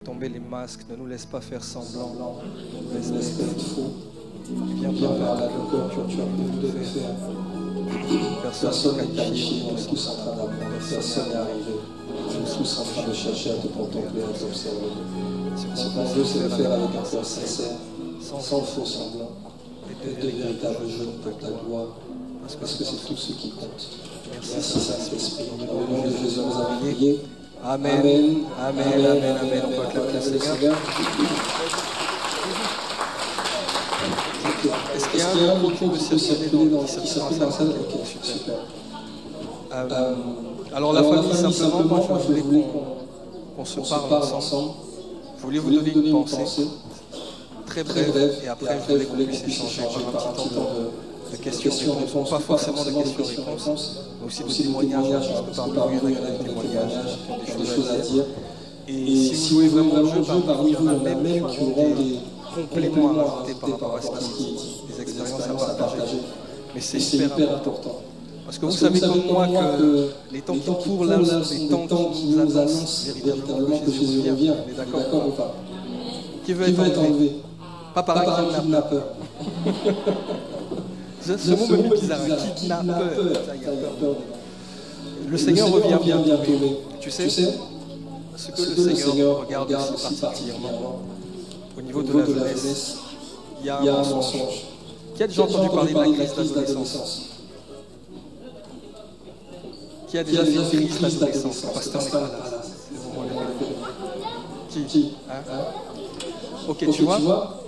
Tomber les masques, ne nous laisse pas faire semblant, ne nous laisse pas être faux. Viens par là, le cœur, tu as pu le faire. Personne n'est qualifié, on est tous en train d'apprendre, personne n'est arrivé. On est tous en train de chercher à te contempler, à t'observer. Ce qu'on veut, c'est le faire avec un cœur sincère, sans faux semblant, et de véritables jeux pour ta gloire, parce que c'est tout ce qui compte. Merci Saint-Esprit. Au nom de Jésus, nous avons prié. Amen. Amen. Amen. Amen. Amen. On peut acclamer le Seigneur. Est-ce qu'il y a un mot qui peut circuler dans la salle? Ok, super. Alors la famille, simplement, moi je voulais qu'on se parle ensemble. Je voulais vous donner une pensée très brève et après je voulais qu'on puisse échanger par un petit temps de questions-réponses. Pas forcément de questions-réponses, mais aussi de témoignages, parce que parmi nous, il y en a des témoignages, des choses à dire. Et si vous jouez vraiment le jeu, parmi vous, il y en a même qui auront des compléments à rajouter par rapport à ce qui est des expériences à partager. Mais c'est hyper important. Parce que vous savez comme moi que les temps qui courent là sont des temps qui nous annoncent véritablement que Jésus revient. On est d'accord ou pas? Qui veut être enlevé? Pas par un kidnappeur. Ce mot me met bizarre, un kidnappeur. Le Seigneur revient bientôt. Tu sais ce que le Seigneur regarde aussi particulièrement au niveau de la jeunesse, il y a un mensonge. Qui a déjà entendu parler de la crise d'adolescence? Qui a déjà fait une crise d'adolescence? Pasteur n'est pas là. Qui? Ok, tu vois,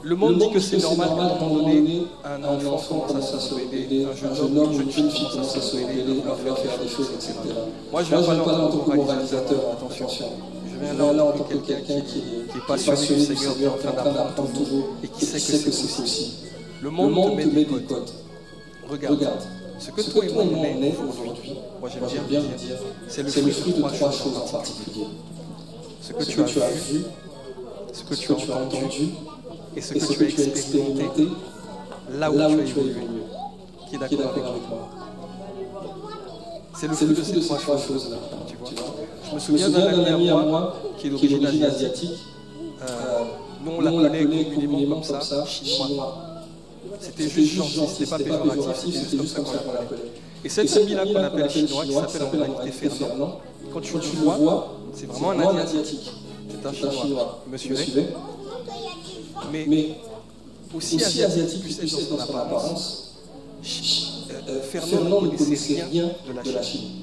le monde dit que c'est normal qu'à un moment donné, un enfant commence à se rebeller, un jeune homme, une jeune fille commence à se rebeller, à faire des choses, etc. Moi, je ne viens pas là en tant que moralisateur, attention. Je viens là en tant que quelqu'un qui est passionné du Seigneur, qui est en train d'apprendre toujours et qui sait que c'est possible. Le monde te met des codes. Regarde. Ce que toi et moi on est aujourd'hui, moi j'aime bien dire, c'est le fruit de trois choses en particulier. Ce que tu as vu, ce que tu as entendu et ce que tu as expérimenté là où tu as évolué. Qui est d'accord avec moi? C'est le fruit de ces trois choses-là. Tu vois? Je me souviens d'un ami à moi qui est d'origine asiatique. Nous on l'appelait communément comme ça, chinois. C'était juste gentil, c'était pas péjoratif, c'était juste comme ça qu'on l'appelait. Et cet ami-là qu'on appelle chinois, qui s'appelle en réalité Fernand, quand tu le vois, c'est vraiment un asiatique. C'est un chinois. Vous me suivez? Mais aussi asiatique puisse être dans son apparence, Fernand ne connaissait rien de la Chine.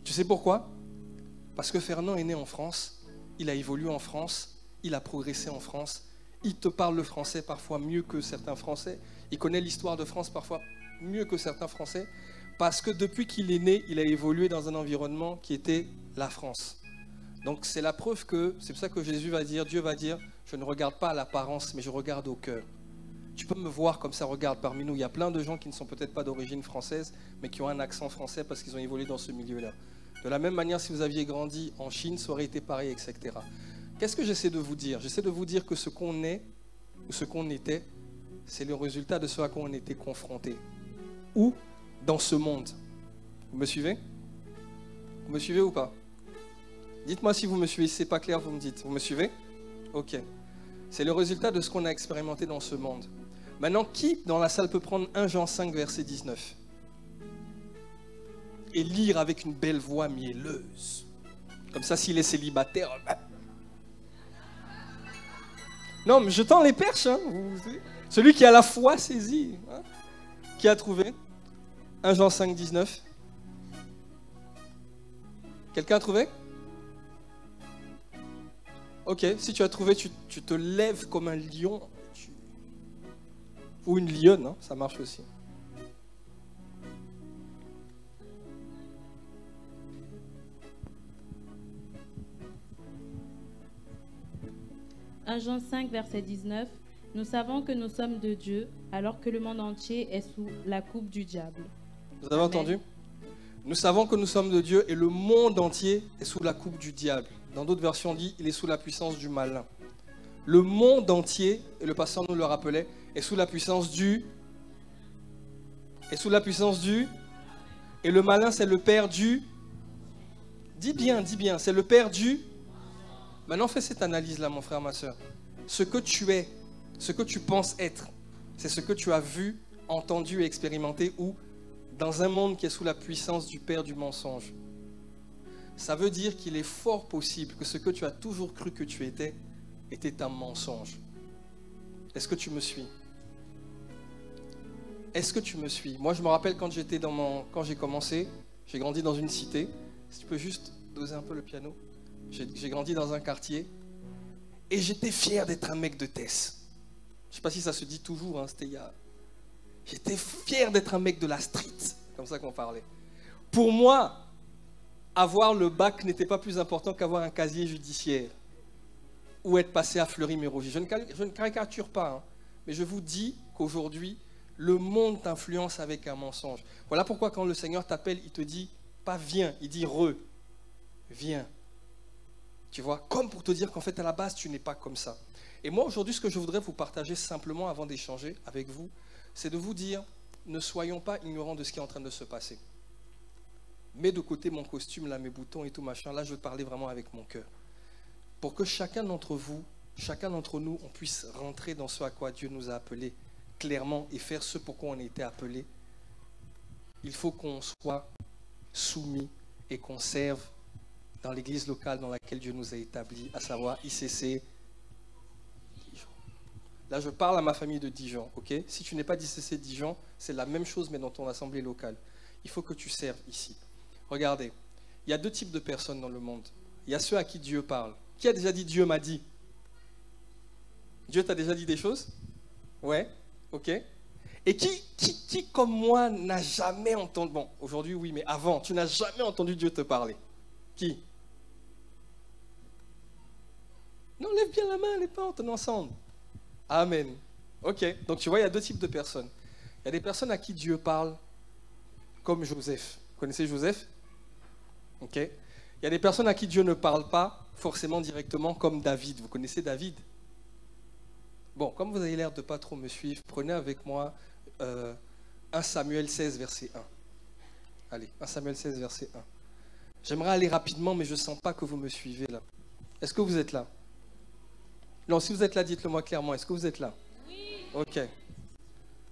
Tu sais pourquoi? Parce que Fernand est né en France, il a évolué en France, il a progressé en France. Il te parle le français parfois mieux que certains Français. Il connaît l'histoire de France parfois mieux que certains Français. Parce que depuis qu'il est né, il a évolué dans un environnement qui était la France. Donc c'est la preuve que, c'est pour ça que Jésus va dire, Dieu va dire, je ne regarde pas à l'apparence, mais je regarde au cœur. Tu peux me voir comme ça, regarde parmi nous. Il y a plein de gens qui ne sont peut-être pas d'origine française, mais qui ont un accent français parce qu'ils ont évolué dans ce milieu-là. De la même manière, si vous aviez grandi en Chine, ça aurait été pareil, etc. Qu'est-ce que j'essaie de vous dire? J'essaie de vous dire que ce qu'on est, ou ce qu'on était, c'est le résultat de ce à quoi on était confronté. Où? Dans ce monde. Vous me suivez? Vous me suivez ou pas? Dites-moi si vous me suivez. Si ce n'est pas clair, vous me dites. Vous me suivez? Ok. C'est le résultat de ce qu'on a expérimenté dans ce monde. Maintenant, qui dans la salle peut prendre 1 Jean 5, verset 19 et lire avec une belle voix mielleuse? Comme ça, s'il est célibataire... Non, mais je tends les perches. Hein. Celui qui a la foi saisit. Hein. Qui a trouvé? 1 Jean 5, 19. Quelqu'un a trouvé? Ok, si tu as trouvé, tu te lèves comme un lion. Ou une lionne, hein, ça marche aussi. Jean 5, verset 19. Nous savons que nous sommes de Dieu, alors que le monde entier est sous la coupe du diable. Vous avez entendu? Nous savons que nous sommes de Dieu et le monde entier est sous la coupe du diable. Dans d'autres versions, on dit il est sous la puissance du malin. Le monde entier, et le pasteur nous le rappelait, est sous la puissance du... Et le malin, c'est le père du Dis bien, c'est le père du... Maintenant, fais cette analyse-là, mon frère, ma soeur. Ce que tu es, ce que tu penses être, c'est ce que tu as vu, entendu et expérimenté ou dans un monde qui est sous la puissance du père du mensonge. Ça veut dire qu'il est fort possible que ce que tu as toujours cru que tu étais était un mensonge. Est-ce que tu me suis? Est-ce que tu me suis? Moi, je me rappelle quand j'ai commencé, j'ai grandi dans une cité. Si tu peux juste doser un peu le piano. J'ai grandi dans un quartier et j'étais fier d'être un mec de Tess. Je ne sais pas si ça se dit toujours, hein, J'étais fier d'être un mec de la street, comme ça qu'on parlait. Pour moi, avoir le bac n'était pas plus important qu'avoir un casier judiciaire ou être passé à Fleury-Mérogis. Je ne caricature pas, hein, mais je vous dis qu'aujourd'hui, le monde t'influence avec un mensonge. Voilà pourquoi quand le Seigneur t'appelle, il te dit pas viens, il dit viens. Tu vois, comme pour te dire qu'en fait à la base tu n'es pas comme ça. Et moi aujourd'hui ce que je voudrais vous partager simplement avant d'échanger avec vous, c'est de vous dire, ne soyons pas ignorants de ce qui est en train de se passer. Mets de côté mon costume, là, mes boutons et tout machin, là je veux parler vraiment avec mon cœur. Pour que chacun d'entre vous, chacun d'entre nous, on puisse rentrer dans ce à quoi Dieu nous a appelés clairement et faire ce pour quoi on a été appelés, il faut qu'on soit soumis et qu'on serve dans l'église locale dans laquelle Dieu nous a établis, à savoir ICC Dijon. Là, je parle à ma famille de Dijon, ok? Si tu n'es pas d'ICC Dijon, c'est la même chose, mais dans ton assemblée locale. Il faut que tu serves ici. Regardez, il y a deux types de personnes dans le monde. Il y a ceux à qui Dieu parle. Qui a déjà dit Dieu m'a dit? Dieu t'a déjà dit des choses? Ouais, ok. Et qui comme moi, n'a jamais entendu... Bon, aujourd'hui, oui, mais avant, tu n'as jamais entendu Dieu te parler. Qui? Non, lève bien la main, les portes, on est ensemble. Amen. Ok, donc tu vois, il y a deux types de personnes. Il y a des personnes à qui Dieu parle, comme Joseph. Vous connaissez Joseph? Ok. Il y a des personnes à qui Dieu ne parle pas forcément directement, comme David. Vous connaissez David? Bon, comme vous avez l'air de ne pas trop me suivre, prenez avec moi 1 Samuel 16, verset 1. Allez, 1 Samuel 16, verset 1. J'aimerais aller rapidement, mais je ne sens pas que vous me suivez là. Est-ce que vous êtes là? Non, si vous êtes là, dites-le moi clairement. Est-ce que vous êtes là? Oui. Ok.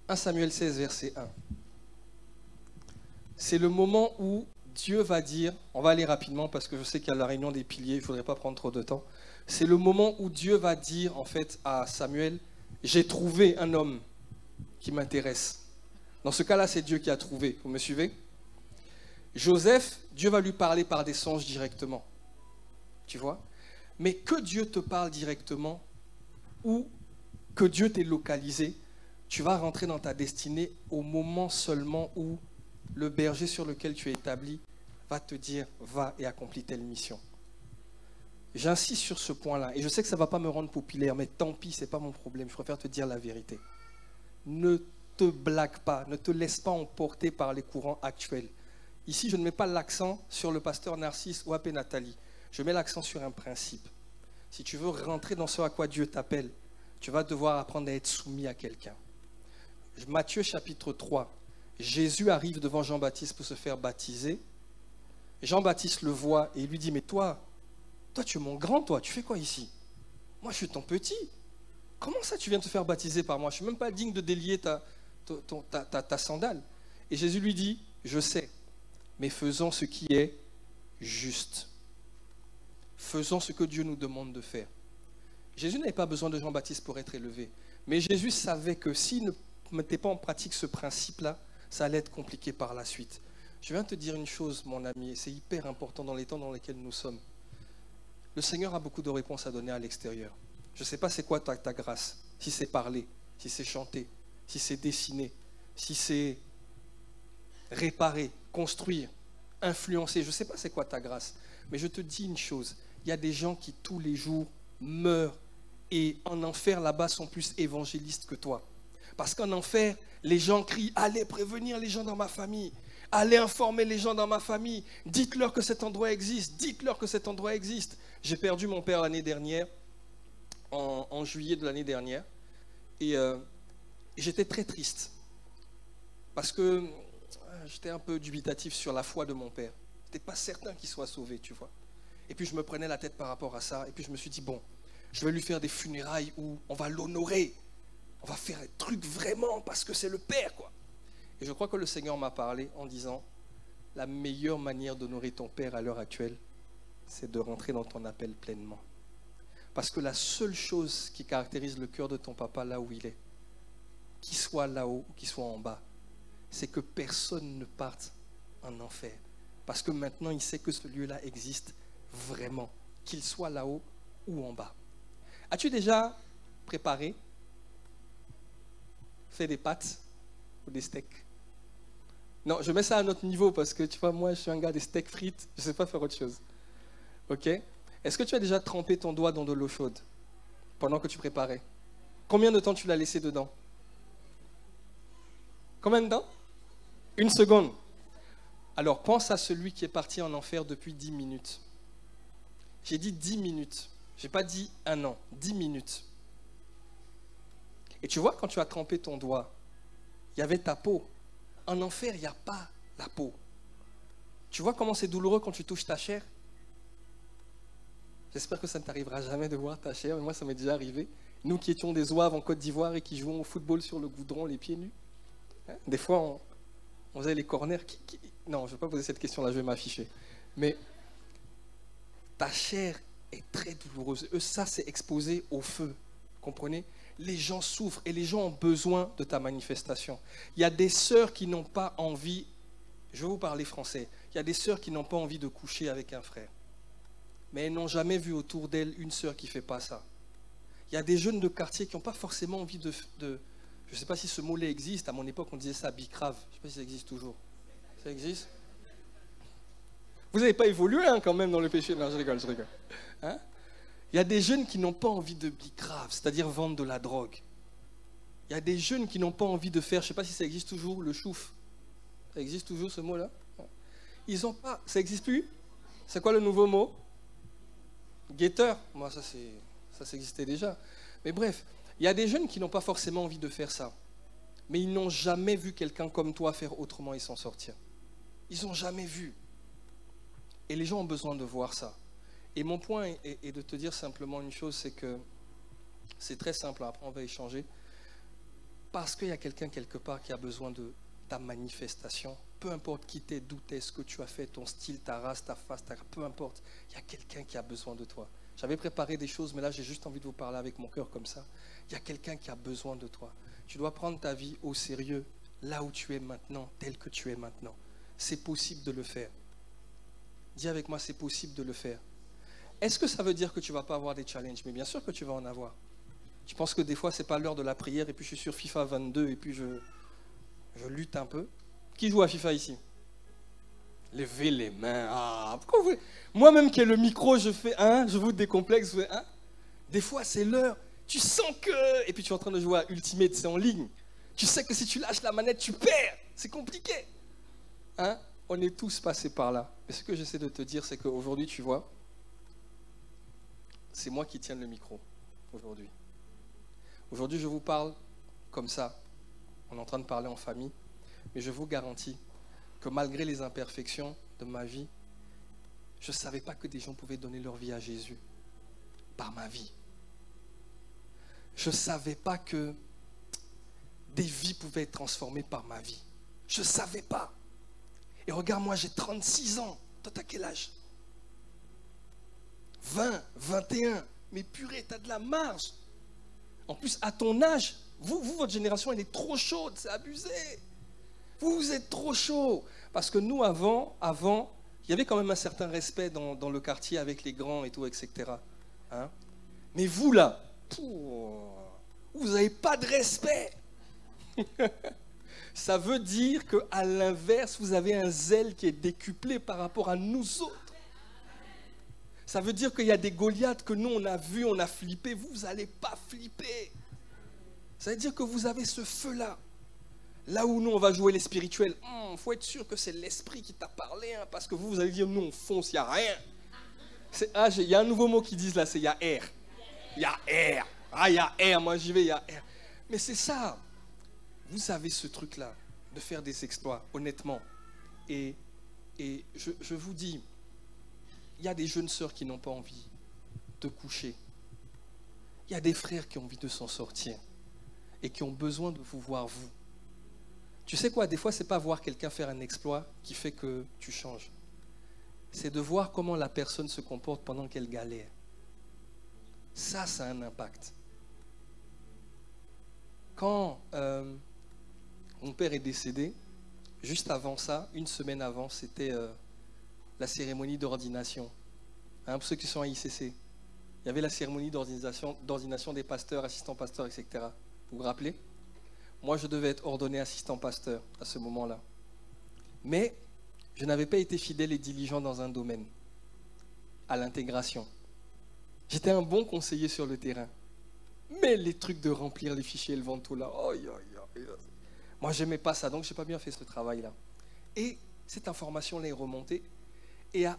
1 Samuel 16, verset 1. C'est le moment où Dieu va dire, on va aller rapidement parce que je sais qu'il y a la réunion des piliers, il ne faudrait pas prendre trop de temps. C'est le moment où Dieu va dire en fait à Samuel, j'ai trouvé un homme qui m'intéresse. Dans ce cas-là, c'est Dieu qui a trouvé. Vous me suivez? Joseph, Dieu va lui parler par des songes directement. Tu vois? Mais que Dieu te parle directement ou que Dieu t'ait localisé, tu vas rentrer dans ta destinée au moment seulement où le berger sur lequel tu es établi va te dire, va et accomplis telle mission. J'insiste sur ce point-là. Et je sais que ça ne va pas me rendre populaire, mais tant pis, ce n'est pas mon problème. Je préfère te dire la vérité. Ne te blague pas, ne te laisse pas emporter par les courants actuels. Ici, je ne mets pas l'accent sur le pasteur Narcisse ou AP Nathalie. Je mets l'accent sur un principe. Si tu veux rentrer dans ce à quoi Dieu t'appelle, tu vas devoir apprendre à être soumis à quelqu'un. Matthieu chapitre 3. Jésus arrive devant Jean-Baptiste pour se faire baptiser. Jean-Baptiste le voit et il lui dit, mais toi tu es mon grand, toi, tu fais quoi ici? Moi je suis ton petit. Comment ça tu viens te faire baptiser par moi? Je ne suis même pas digne de délier ta sandale. Et Jésus lui dit, je sais, mais faisons ce qui est juste. Faisons ce que Dieu nous demande de faire. Jésus n'avait pas besoin de Jean-Baptiste pour être élevé. Mais Jésus savait que s'il ne mettait pas en pratique ce principe-là, ça allait être compliqué par la suite. Je viens te dire une chose, mon ami, et c'est hyper important dans les temps dans lesquels nous sommes. Le Seigneur a beaucoup de réponses à donner à l'extérieur. Je ne sais pas c'est quoi ta grâce, si c'est parler, si c'est chanter, si c'est dessiner, si c'est réparer, construire, influencer. Je ne sais pas c'est quoi ta grâce, mais je te dis une chose, il y a des gens qui tous les jours meurent et en enfer là-bas sont plus évangélistes que toi. Parce qu'en enfer, les gens crient, allez prévenir les gens dans ma famille, allez informer les gens dans ma famille, dites-leur que cet endroit existe, dites-leur que cet endroit existe. J'ai perdu mon père l'année dernière, en juillet de l'année dernière, et j'étais très triste, parce que j'étais un peu dubitatif sur la foi de mon père. Tu n'es pas certain qu'il soit sauvé, tu vois. Et puis je me prenais la tête par rapport à ça. Et puis je me suis dit, bon, je vais lui faire des funérailles où on va l'honorer. On va faire un truc vraiment parce que c'est le Père, quoi. Et je crois que le Seigneur m'a parlé en disant, la meilleure manière d'honorer ton Père à l'heure actuelle, c'est de rentrer dans ton appel pleinement. Parce que la seule chose qui caractérise le cœur de ton papa là où il est, qu'il soit là-haut ou qu'il soit en bas, c'est que personne ne parte en enfer. Parce que maintenant, il sait que ce lieu-là existe vraiment, qu'il soit là-haut ou en bas. As-tu déjà préparé, fait des pâtes ou des steaks? Non, je mets ça à notre niveau parce que tu vois, moi, je suis un gars des steaks frites, je ne sais pas faire autre chose. Ok? Est-ce que tu as déjà trempé ton doigt dans de l'eau chaude pendant que tu préparais? Combien de temps tu l'as laissé dedans? Combien de temps? 1 seconde. Alors, pense à celui qui est parti en enfer depuis 10 minutes. J'ai dit 10 minutes. Je n'ai pas dit 1 an. 10 minutes. Et tu vois, quand tu as trempé ton doigt, il y avait ta peau. En enfer, il n'y a pas la peau. Tu vois comment c'est douloureux quand tu touches ta chair? J'espère que ça ne t'arrivera jamais de voir ta chair, mais moi ça m'est déjà arrivé. Nous qui étions des zouaves en Côte d'Ivoire et qui jouons au football sur le goudron, les pieds nus. Des fois, on faisait les corners. Non, je ne vais pas poser cette question-là, je vais m'afficher. Mais ta chair est très douloureuse. Ça, c'est exposé au feu. Comprenez? Les gens souffrent et les gens ont besoin de ta manifestation. Il y a des sœurs qui n'ont pas envie, je vais vous parler français, il y a des sœurs qui n'ont pas envie de coucher avec un frère. Mais elles n'ont jamais vu autour d'elles une sœur qui ne fait pas ça. Il y a des jeunes de quartier qui n'ont pas forcément envie de je ne sais pas si ce mot-là existe, à mon époque on disait ça bicrave, je ne sais pas si ça existe toujours. Ça existe? Vous n'avez pas évolué hein, quand même dans le péché? Non, je rigole. Hein? Il y a des jeunes qui n'ont pas envie de bicrave, c'est-à-dire vendre de la drogue. Il y a des jeunes qui n'ont pas envie de faire, je ne sais pas si ça existe toujours, le chouf. Ça existe toujours ce mot-là? Ils n'ont pas, ça n'existe plus? C'est quoi le nouveau mot? Guetteur, moi ça existait déjà. Mais bref, il y a des jeunes qui n'ont pas forcément envie de faire ça. Mais ils n'ont jamais vu quelqu'un comme toi faire autrement et s'en sortir. Ils n'ont jamais vu. Et les gens ont besoin de voir ça. Et mon point est de te dire simplement une chose, c'est que c'est très simple, après on va échanger. Parce qu'il y a quelqu'un quelque part qui a besoin de ta manifestation, peu importe qui t'es, d'où t'es, ce que tu as fait, ton style, ta race, ta face, peu importe, il y a quelqu'un qui a besoin de toi. J'avais préparé des choses, mais là j'ai juste envie de vous parler avec mon cœur comme ça. Il y a quelqu'un qui a besoin de toi. Tu dois prendre ta vie au sérieux, là où tu es maintenant, tel que tu es maintenant. C'est possible de le faire. Dis avec moi, c'est possible de le faire. Est-ce que ça veut dire que tu ne vas pas avoir des challenges? Mais bien sûr que tu vas en avoir. Tu penses que des fois, ce n'est pas l'heure de la prière et puis je suis sur FIFA 22 et puis je lutte un peu. Qui joue à FIFA ici? Levez les mains. Ah, pourquoi vous... Moi-même qui ai le micro, je fais je vous décomplexe, je fais Des fois, c'est l'heure. Tu sens que... Et puis tu es en train de jouer à Ultimate, c'est en ligne. Tu sais que si tu lâches la manette, tu perds. C'est compliqué. On est tous passés par là. Mais ce que j'essaie de te dire, c'est qu'aujourd'hui, tu vois, c'est moi qui tiens le micro aujourd'hui. Aujourd'hui, je vous parle comme ça. On est en train de parler en famille. Mais je vous garantis que malgré les imperfections de ma vie, je ne savais pas que des gens pouvaient donner leur vie à Jésus par ma vie. Je ne savais pas que des vies pouvaient être transformées par ma vie. Je ne savais pas. Et regarde, moi j'ai 36 ans. Toi, t'as quel âge? 20, 21. Mais purée, t'as de la marge. En plus, à ton âge, vous, votre génération, elle est trop chaude, c'est abusé. Vous êtes trop chaud. Parce que nous, avant, il y avait quand même un certain respect dans le quartier avec les grands et tout, etc. Mais vous, là, vous n'avez pas de respect. Ça veut dire qu'à l'inverse, vous avez un zèle qui est décuplé par rapport à nous autres. Ça veut dire qu'il y a des Goliaths que nous, on a vus, on a flippé. Vous n'allez pas flipper. Ça veut dire que vous avez ce feu-là. Là où nous, on va jouer les spirituels. Faut être sûr que c'est l'esprit qui t'a parlé. Parce que vous allez dire, nous, on fonce, il n'y a rien. Il y a un nouveau mot qu'ils disent là, c'est il y a R. Il y a R. Il y a R. Moi, j'y vais, il y a R. Mais c'est ça. Vous avez ce truc-là de faire des exploits, honnêtement. Et Et je vous dis, il y a des jeunes sœurs qui n'ont pas envie de coucher. Il y a des frères qui ont envie de s'en sortir et qui ont besoin de vous voir, vous. Tu sais quoi, des fois, ce n'est pas voir quelqu'un faire un exploit qui fait que tu changes. C'est de voir comment la personne se comporte pendant qu'elle galère. Ça a un impact. Quand mon père est décédé, juste avant ça, une semaine avant, c'était la cérémonie d'ordination. Hein, pour ceux qui sont à ICC, il y avait la cérémonie d'ordination des pasteurs, assistants pasteurs, etc. Vous vous rappelez? Moi, je devais être ordonné assistant pasteur à ce moment-là. Mais je n'avais pas été fidèle et diligent dans un domaine, à l'intégration. J'étais un bon conseiller sur le terrain. Mais les trucs de remplir les fichiers et le vendre tout là, moi, je n'aimais pas ça, donc je n'ai pas bien fait ce travail-là. Et cette information-là est remontée. Et à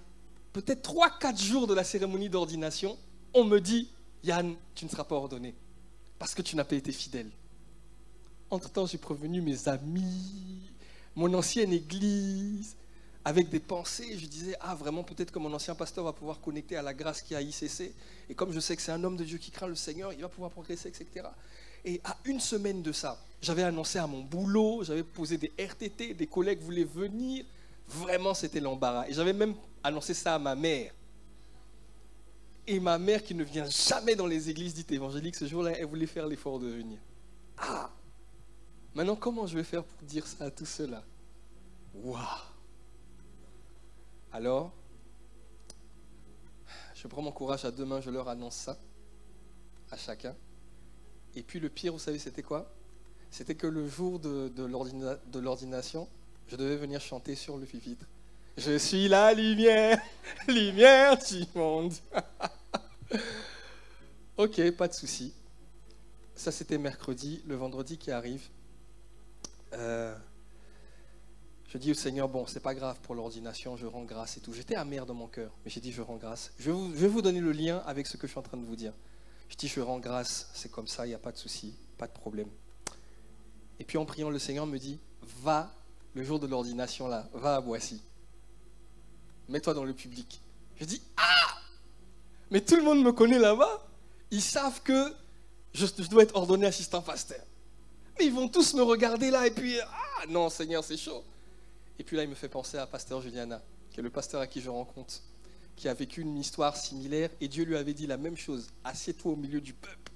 peut-être 3-4 jours de la cérémonie d'ordination, on me dit, Yann, tu ne seras pas ordonné parce que tu n'as pas été fidèle. Entre-temps, j'ai prévenu mes amis, mon ancienne église, avec des pensées. Je disais, vraiment, peut-être que mon ancien pasteur va pouvoir connecter à la grâce qui est à ICC. Et comme je sais que c'est un homme de Dieu qui craint le Seigneur, il va pouvoir progresser, etc. Et à une semaine de ça, j'avais annoncé à mon boulot, j'avais posé des RTT, des collègues voulaient venir. Vraiment, c'était l'embarras. Et j'avais même annoncé ça à ma mère. Et ma mère, qui ne vient jamais dans les églises dites évangéliques, ce jour-là, elle voulait faire l'effort de venir. Maintenant, comment je vais faire pour dire ça à tout cela? Waouh! Alors, je prends mon courage à deux mains, je leur annonce ça, à chacun. Et puis le pire, vous savez, c'était quoi? C'était que le jour de l'ordination, je devais venir chanter sur le pupitre. Je suis la lumière, lumière du monde. Ok, pas de souci. Ça, c'était mercredi. Le vendredi qui arrive, je dis au Seigneur, bon, c'est pas grave pour l'ordination, je rends grâce et tout. J'étais amer dans mon cœur, mais j'ai dit, je rends grâce. Je vais vous donner le lien avec ce que je suis en train de vous dire. Je dis, je rends grâce, c'est comme ça, il n'y a pas de souci, pas de problème. Et puis en priant, le Seigneur me dit, va, le jour de l'ordination là, va à Boissy. Mets-toi dans le public. Je dis, mais tout le monde me connaît là-bas. Ils savent que je dois être ordonné assistant pasteur. Mais ils vont tous me regarder là et puis, non Seigneur, c'est chaud. Et puis là, il me fait penser à pasteur Juliana, qui est le pasteur à qui je rencontre, qui a vécu une histoire similaire et Dieu lui avait dit la même chose. Assieds-toi au milieu du peuple.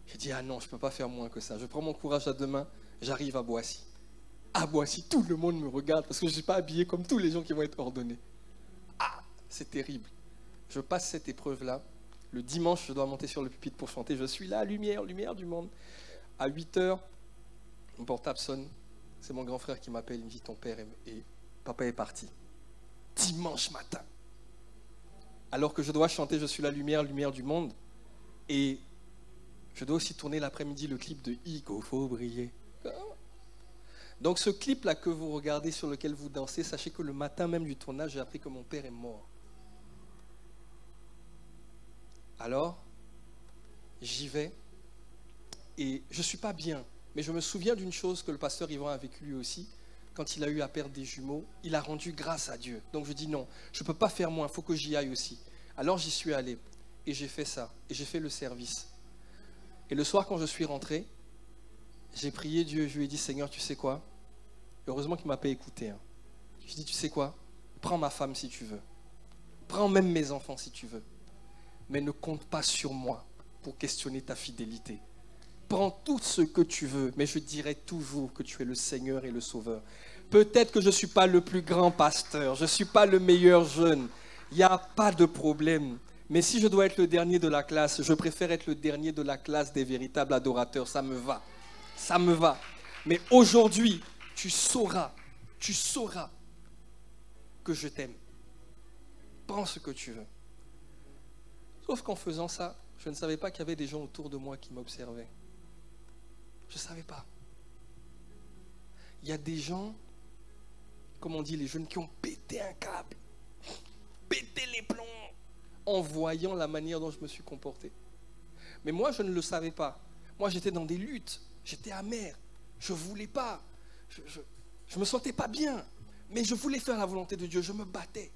J'ai dit, non, je ne peux pas faire moins que ça. Je prends mon courage à deux mains, j'arrive à Boissy. À Boissy, tout le monde me regarde parce que je ne suis pas habillé comme tous les gens qui vont être ordonnés. C'est terrible. Je passe cette épreuve-là. Le dimanche, je dois monter sur le pupitre pour chanter. Je suis là, lumière, lumière du monde. À 8h, mon portable sonne. C'est mon grand frère qui m'appelle. Il me dit, ton père et papa est parti. Dimanche matin. Alors que je dois chanter, je suis la lumière, lumière du monde. Et je dois aussi tourner l'après-midi le clip de Igo, faut briller. Donc ce clip-là que vous regardez, sur lequel vous dansez, sachez que le matin même du tournage, j'ai appris que mon père est mort. Alors, j'y vais et je ne suis pas bien. Mais je me souviens d'une chose que le pasteur Yvan a vécu lui aussi. Quand il a eu à perdre des jumeaux, il a rendu grâce à Dieu. Donc je dis non, je ne peux pas faire moins, il faut que j'y aille aussi. Alors j'y suis allé et j'ai fait ça. Et j'ai fait le service. Et le soir, quand je suis rentré, j'ai prié Dieu, je lui ai dit, Seigneur, tu sais quoi? Heureusement qu'il ne m'a pas écouté. Je lui ai dit, tu sais quoi? Prends ma femme si tu veux. Prends même mes enfants si tu veux. Mais ne compte pas sur moi pour questionner ta fidélité. Prends tout ce que tu veux, mais je dirai toujours que tu es le Seigneur et le Sauveur. Peut-être que je ne suis pas le plus grand pasteur, je ne suis pas le meilleur jeune. Il n'y a pas de problème. Mais si je dois être le dernier de la classe, je préfère être le dernier de la classe des véritables adorateurs. Ça me va. Ça me va. Mais aujourd'hui, tu sauras que je t'aime. Prends ce que tu veux. Sauf qu'en faisant ça, je ne savais pas qu'il y avait des gens autour de moi qui m'observaient. Je ne savais pas. Il y a des gens, comme on dit, les jeunes qui ont pété un câble, pété les plombs, en voyant la manière dont je me suis comporté. Mais moi, je ne le savais pas. Moi, j'étais dans des luttes. J'étais amer. Je ne voulais pas. Je me sentais pas bien. Mais je voulais faire la volonté de Dieu, je me battais.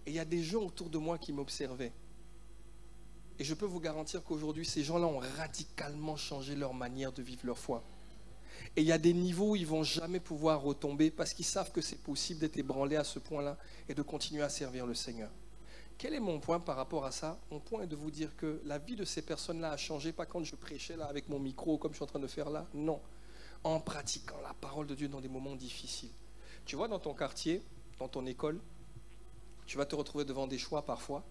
Et il y a des gens autour de moi qui m'observaient. Et je peux vous garantir qu'aujourd'hui, ces gens-là ont radicalement changé leur manière de vivre leur foi. Et il y a des niveaux où ils ne vont jamais pouvoir retomber parce qu'ils savent que c'est possible d'être ébranlé à ce point-là et de continuer à servir le Seigneur. Quel est mon point par rapport à ça? Mon point est de vous dire que la vie de ces personnes-là a changé, pas quand je prêchais là avec mon micro comme je suis en train de faire là, non. En pratiquant la parole de Dieu dans des moments difficiles. Tu vois, dans ton quartier, dans ton école, tu vas te retrouver devant des choix parfois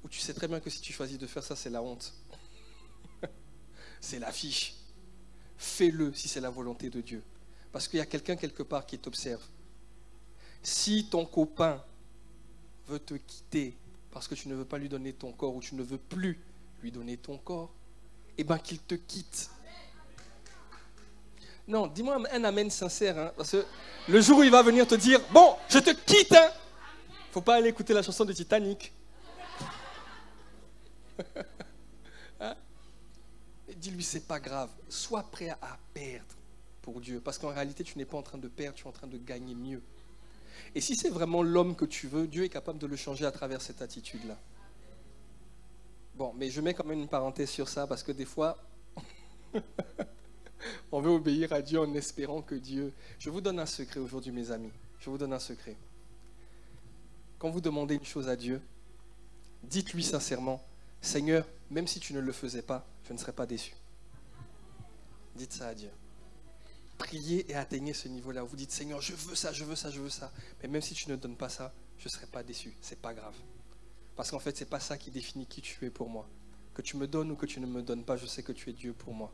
où tu sais très bien que si tu choisis de faire ça, c'est la honte. C'est l'affiche. Fais-le si c'est la volonté de Dieu. Parce qu'il y a quelqu'un quelque part qui t'observe. Si ton copain veut te quitter parce que tu ne veux pas lui donner ton corps ou tu ne veux plus lui donner ton corps, eh bien qu'il te quitte. Non, dis-moi un amen sincère, hein, parce que le jour où il va venir te dire, bon, je te quitte, hein. Faut pas aller écouter la chanson de Titanic. Hein? Dis-lui, c'est pas grave. Sois prêt à perdre pour Dieu. Parce qu'en réalité, tu n'es pas en train de perdre, tu es en train de gagner mieux. Et si c'est vraiment l'homme que tu veux, Dieu est capable de le changer à travers cette attitude-là. Bon, mais je mets quand même une parenthèse sur ça, parce que des fois, on veut obéir à Dieu en espérant que Dieu... Je vous donne un secret aujourd'hui, mes amis. Je vous donne un secret. Quand vous demandez une chose à Dieu, dites-lui sincèrement, Seigneur, même si tu ne le faisais pas, je ne serais pas déçu. Dites ça à Dieu. Priez et atteignez ce niveau-là. Vous dites, Seigneur, je veux ça, je veux ça, je veux ça. Mais même si tu ne donnes pas ça, je ne serai pas déçu. Ce n'est pas grave. Parce qu'en fait, ce n'est pas ça qui définit qui tu es pour moi. Que tu me donnes ou que tu ne me donnes pas, je sais que tu es Dieu pour moi.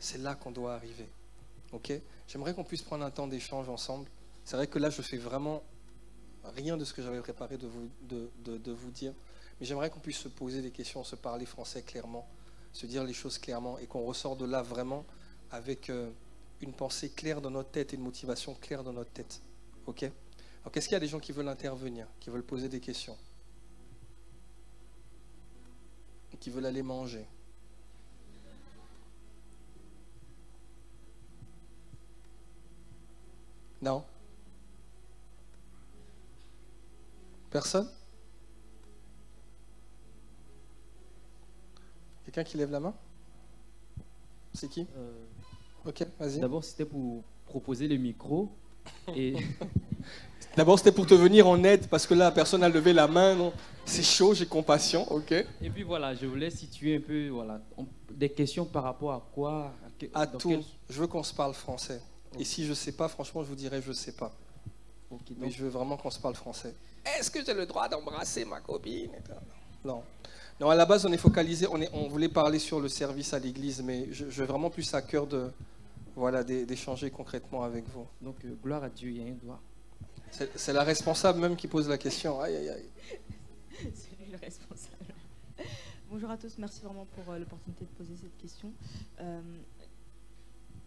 C'est là qu'on doit arriver. Ok ? J'aimerais qu'on puisse prendre un temps d'échange ensemble. C'est vrai que là, je fais vraiment rien de ce que j'avais préparé de vous dire. Mais j'aimerais qu'on puisse se poser des questions, se parler français clairement, se dire les choses clairement et qu'on ressort de là vraiment avec une pensée claire dans notre tête et une motivation claire dans notre tête. Ok ? Donc, est-ce qu'il y a des gens qui veulent intervenir, qui veulent poser des questions, qui veulent aller manger? Non? Personne? Quelqu'un qui lève la main? C'est qui? Ok, vas-y. D'abord, c'était pour proposer le micro. Et... D'abord, c'était pour te venir en aide, parce que là, personne n'a levé la main. Non, c'est chaud, j'ai compassion, ok. Et puis voilà, je voulais situer un peu des questions par rapport à quoi? À tout. Je veux qu'on se parle français. Okay. Et si je ne sais pas, franchement, je vous dirai je ne sais pas. Okay, mais je veux vraiment qu'on se parle français. Est-ce que j'ai le droit d'embrasser ma copine? Non. Non, à la base, on est focalisé, on voulait parler sur le service à l'église, mais j'ai vraiment plus à cœur d'échanger concrètement avec vous. Donc, gloire à Dieu, il y a un doigt. C'est la responsable même qui pose la question. Aïe, aïe, aïe. C'est lui le responsable. Bonjour à tous, merci vraiment pour l'opportunité de poser cette question.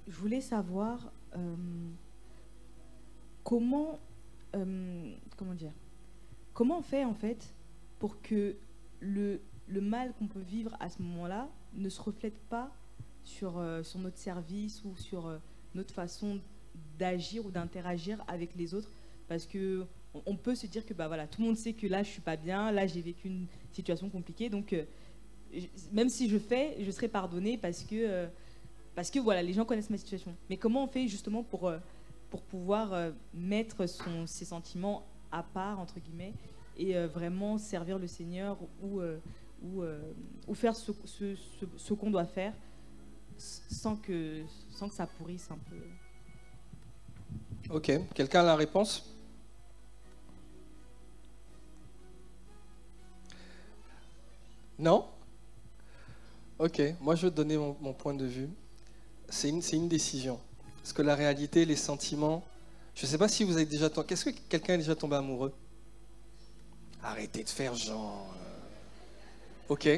Je voulais savoir comment on fait en fait pour que le mal qu'on peut vivre à ce moment-là ne se reflète pas sur notre service ou sur notre façon d'agir ou d'interagir avec les autres, parce que on peut se dire que bah voilà, tout le monde sait que là je suis pas bien, là j'ai vécu une situation compliquée, donc même si je serai pardonnée parce que voilà, les gens connaissent ma situation. Mais comment on fait justement pour pouvoir mettre ses sentiments à part entre guillemets et vraiment servir le Seigneur ou faire ce qu'on doit faire sans que ça pourrisse un peu. Ok, quelqu'un a la réponse? Non? Ok, moi je vais te donner mon point de vue. C'est une décision. Parce que la réalité, les sentiments... Je ne sais pas si vous avez déjà... Qu'est-ce que quelqu'un est déjà tombé amoureux? Arrêtez de faire genre... Ok.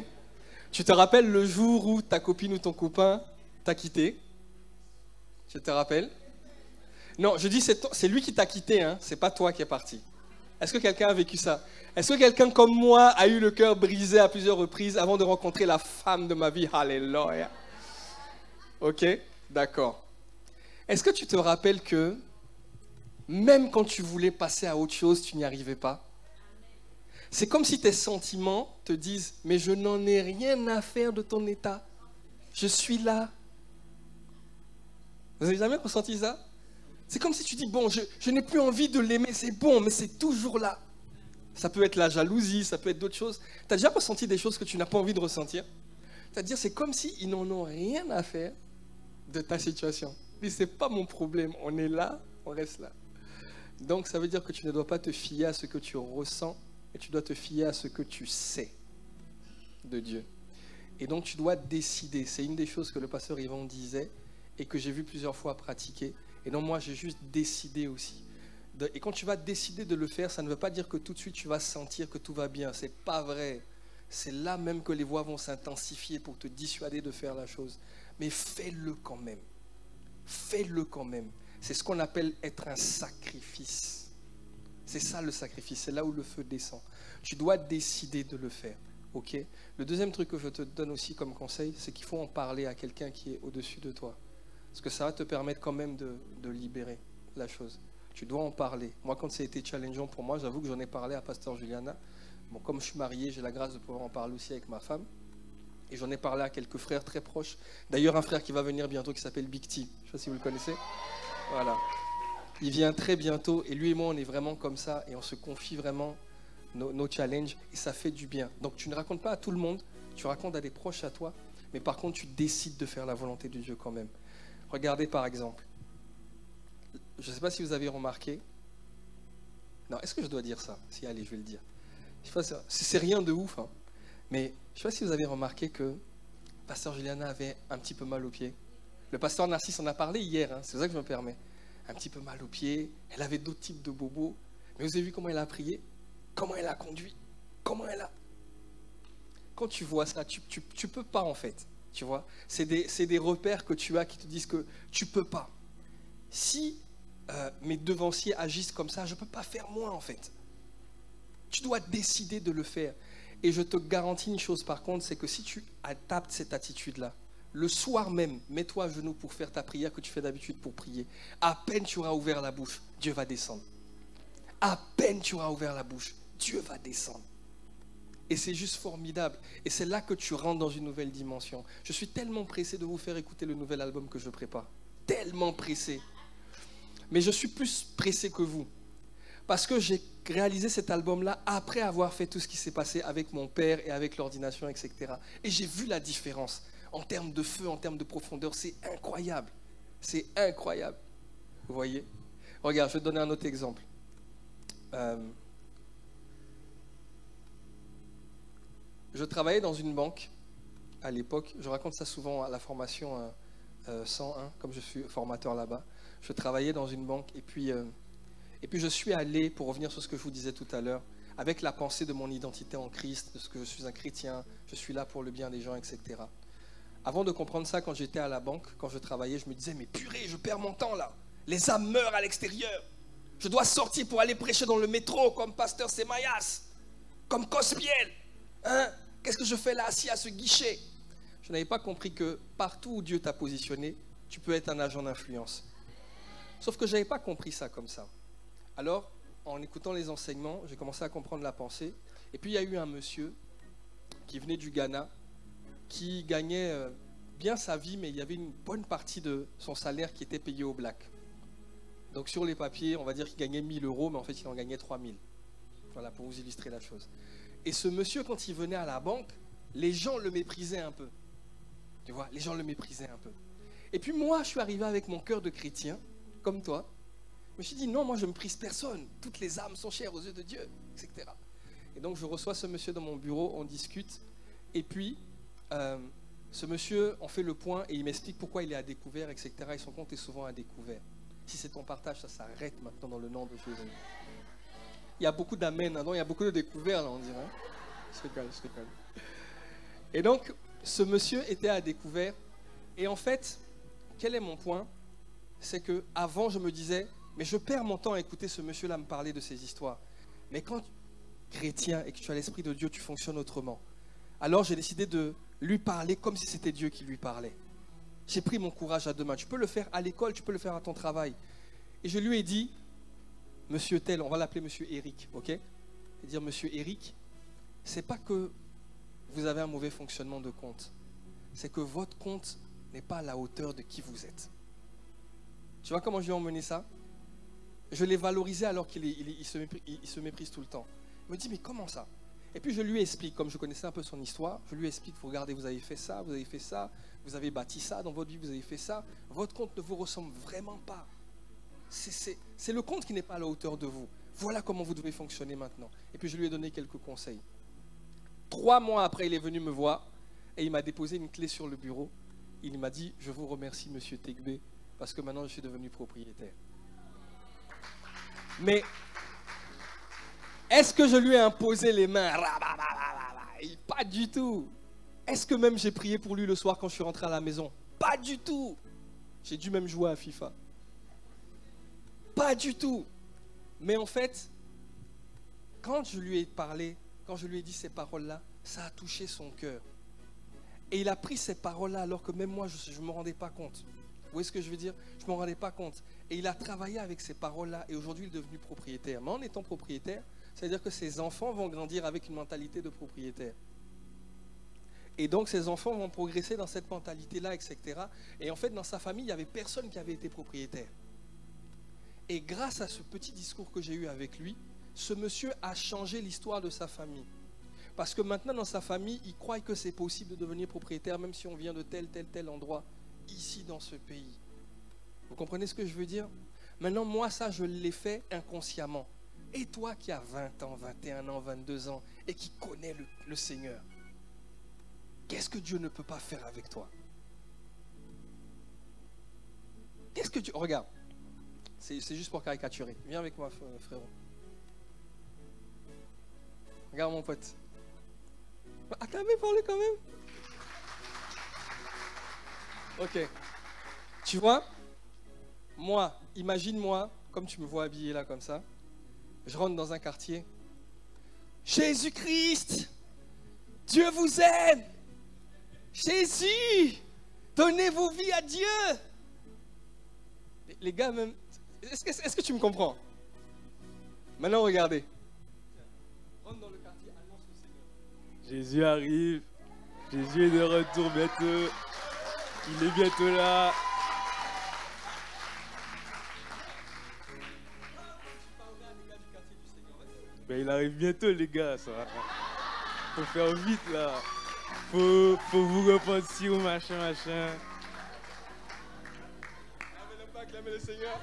Tu te rappelles le jour où ta copine ou ton copain t'a quitté? Je te rappelle? Non, je dis c'est lui qui t'a quitté, hein. C'est pas toi qui es parti. Est-ce que quelqu'un a vécu ça? Est-ce que quelqu'un comme moi a eu le cœur brisé à plusieurs reprises avant de rencontrer la femme de ma vie? Alléluia. Ok, d'accord. Est-ce que tu te rappelles que même quand tu voulais passer à autre chose, tu n'y arrivais pas. C'est comme si tes sentiments te disent, mais je n'en ai rien à faire de ton état. Je suis là. Vous n'avez jamais ressenti ça? C'est comme si tu dis, bon, je n'ai plus envie de l'aimer, c'est bon, mais c'est toujours là. Ça peut être la jalousie, ça peut être d'autres choses. Tu as déjà ressenti des choses que tu n'as pas envie de ressentir? C'est-à-dire, c'est comme s'ils n'en ont rien à faire de ta situation. Mais ce n'est pas mon problème, on est là, on reste là. Donc, ça veut dire que tu ne dois pas te fier à ce que tu ressens, mais tu dois te fier à ce que tu sais de Dieu. Et donc, tu dois décider. C'est une des choses que le pasteur Yvan disait et que j'ai vu plusieurs fois pratiquer. Et donc, moi, j'ai juste décidé aussi. Et quand tu vas décider de le faire, ça ne veut pas dire que tout de suite, tu vas sentir que tout va bien. Ce n'est pas vrai. C'est là même que les voix vont s'intensifier pour te dissuader de faire la chose. Mais fais-le quand même. Fais-le quand même. C'est ce qu'on appelle être un sacrifice. C'est ça le sacrifice. C'est là où le feu descend. Tu dois décider de le faire. Ok? Le deuxième truc que je te donne aussi comme conseil, c'est qu'il faut en parler à quelqu'un qui est au-dessus de toi. Parce que ça va te permettre quand même de libérer la chose. Tu dois en parler. Moi, quand ça a été challengeant pour moi, j'avoue que j'en ai parlé à Pasteur Juliana. Bon, comme je suis marié, j'ai la grâce de pouvoir en parler aussi avec ma femme. Et j'en ai parlé à quelques frères très proches. D'ailleurs, un frère qui va venir bientôt qui s'appelle Big T. Je ne sais pas si vous le connaissez. Voilà. Il vient très bientôt. Et lui et moi, on est vraiment comme ça. Et on se confie vraiment nos challenges. Et ça fait du bien. Donc, tu ne racontes pas à tout le monde. Tu racontes à des proches à toi. Mais par contre, tu décides de faire la volonté de Dieu quand même. Regardez par exemple. Je ne sais pas si vous avez remarqué. Non, est-ce que je dois dire ça? Si, allez, je vais le dire. C'est rien de ouf, hein. Mais je ne sais pas si vous avez remarqué que Pasteur Juliana avait un petit peu mal aux pieds. Le pasteur Narcisse en a parlé hier, hein, c'est pour ça que je me permets. Un petit peu mal aux pieds, elle avait d'autres types de bobos. Mais vous avez vu comment elle a prié? Comment elle a conduit? Comment elle a... Quand tu vois ça, tu peux pas en fait. Tu vois, c'est des repères que tu as qui te disent que tu peux pas. Si mes devanciers agissent comme ça, je ne peux pas faire moins en fait. Tu dois décider de le faire. Et je te garantis une chose par contre, c'est que si tu adaptes cette attitude-là, le soir même, mets-toi à genoux pour faire ta prière que tu fais d'habitude pour prier. À peine tu auras ouvert la bouche, Dieu va descendre. À peine tu auras ouvert la bouche, Dieu va descendre. Et c'est juste formidable. Et c'est là que tu rentres dans une nouvelle dimension. Je suis tellement pressé de vous faire écouter le nouvel album que je prépare. Tellement pressé. Mais je suis plus pressé que vous. Parce que j'ai réalisé cet album-là après avoir fait tout ce qui s'est passé avec mon père et avec l'ordination, etc. Et j'ai vu la différence en termes de feu, en termes de profondeur. C'est incroyable. C'est incroyable. Vous voyez? Regarde, je vais te donner un autre exemple. Je travaillais dans une banque à l'époque. Je raconte ça souvent à la formation 101, comme je suis formateur là-bas. Je travaillais dans une banque et puis je suis allé, pour revenir sur ce que je vous disais tout à l'heure, avec la pensée de mon identité en Christ, de ce que je suis un chrétien, je suis là pour le bien des gens, etc. Avant de comprendre ça, quand j'étais à la banque, quand je travaillais, je me disais, mais purée, je perds mon temps là. Les âmes meurent à l'extérieur. Je dois sortir pour aller prêcher dans le métro comme pasteur Semayas, comme Cospiel. Hein? Qu'est-ce que je fais là assis à ce guichet? Je n'avais pas compris que partout où Dieu t'a positionné, tu peux être un agent d'influence. Sauf que je n'avais pas compris ça comme ça. Alors, en écoutant les enseignements, j'ai commencé à comprendre la pensée. Et puis, il y a eu un monsieur qui venait du Ghana, qui gagnait bien sa vie, mais il y avait une bonne partie de son salaire qui était payé au black. Donc, sur les papiers, on va dire qu'il gagnait 1 000 €, mais en fait, il en gagnait 3 000. Voilà, pour vous illustrer la chose. Et ce monsieur, quand il venait à la banque, les gens le méprisaient un peu. Tu vois, les gens le méprisaient un peu. Et puis moi, je suis arrivé avec mon cœur de chrétien, comme toi. Je me suis dit, non, moi je ne méprise personne. Toutes les âmes sont chères aux yeux de Dieu, etc. Et donc je reçois ce monsieur dans mon bureau, on discute. Et puis, ce monsieur, on fait le point et il m'explique pourquoi il est à découvert, etc. Et son compte est souvent à découvert. Si c'est ton partage, ça s'arrête maintenant dans le nom de Jésus. Il y a beaucoup d'amen, hein, non? Il y a beaucoup de découvertes, là, on dirait. Je rigole. Et donc, ce monsieur était à découvert. Et en fait, quel est mon point? C'est qu'avant, je me disais, mais je perds mon temps à écouter ce monsieur-là me parler de ses histoires. Mais quand tu es chrétien et que tu as l'Esprit de Dieu, tu fonctionnes autrement. Alors, j'ai décidé de lui parler comme si c'était Dieu qui lui parlait. J'ai pris mon courage à deux mains. Tu peux le faire à l'école, tu peux le faire à ton travail. Et je lui ai dit, monsieur tel, on va l'appeler monsieur Eric, ok? Et dire monsieur Eric, c'est pas que vous avez un mauvais fonctionnement de compte, c'est que votre compte n'est pas à la hauteur de qui vous êtes. Tu vois comment je lui ai emmené ça? Je l'ai valorisé alors qu'il se méprise tout le temps. Il me dit, mais comment ça? Et puis je lui explique, comme je connaissais un peu son histoire, je lui explique, vous regardez, vous avez fait ça, vous avez fait ça, vous avez bâti ça dans votre vie, vous avez fait ça, votre compte ne vous ressemble vraiment pas. C'est le compte qui n'est pas à la hauteur de vous. Voilà comment vous devez fonctionner maintenant. Et puis je lui ai donné quelques conseils. 3 mois après, il est venu me voir et il m'a déposé une clé sur le bureau. Il m'a dit, je vous remercie monsieur Tegbe, parce que maintenant je suis devenu propriétaire. Mais est-ce que je lui ai imposé les mains? Pas du tout. Est-ce que même j'ai prié pour lui le soir quand je suis rentré à la maison? Pas du tout. J'ai dû même jouer à FIFA. Pas du tout. Mais en fait, quand je lui ai parlé, quand je lui ai dit ces paroles-là, ça a touché son cœur. Et il a pris ces paroles-là alors que même moi, je ne me rendais pas compte. Vous voyez ce que je veux dire? Je ne me rendais pas compte. Et il a travaillé avec ces paroles-là et aujourd'hui, il est devenu propriétaire. Mais en étant propriétaire, c'est-à-dire que ses enfants vont grandir avec une mentalité de propriétaire. Et donc, ses enfants vont progresser dans cette mentalité-là, etc. Et en fait, dans sa famille, il n'y avait personne qui avait été propriétaire. Et grâce à ce petit discours que j'ai eu avec lui, ce monsieur a changé l'histoire de sa famille. Parce que maintenant, dans sa famille, il croit que c'est possible de devenir propriétaire, même si on vient de tel endroit, ici dans ce pays. Vous comprenez ce que je veux dire? Maintenant, moi, ça, je l'ai fait inconsciemment. Et toi qui as 20 ans, 21 ans, 22 ans, et qui connais le Seigneur, qu'est-ce que Dieu ne peut pas faire avec toi? Qu'est-ce que Dieu... Regarde, c'est juste pour caricaturer. Viens avec moi, frérot. Regarde mon pote. Acclamez pour lui quand même. Ok. Tu vois, moi, imagine-moi, comme tu me vois habillé là comme ça, je rentre dans un quartier. Jésus-Christ, Dieu vous aime. Jésus, donnez vos vies à Dieu. Les gars, même, est-ce que tu me comprends? Maintenant, regardez. Rentre dans le quartier, annonce le Seigneur. Jésus arrive. Jésus est de retour bientôt. Il est bientôt là. Ben, il arrive bientôt, les gars. Ça va. Faut faire vite là. Faut vous repentir au machin. Acclamez le Seigneur.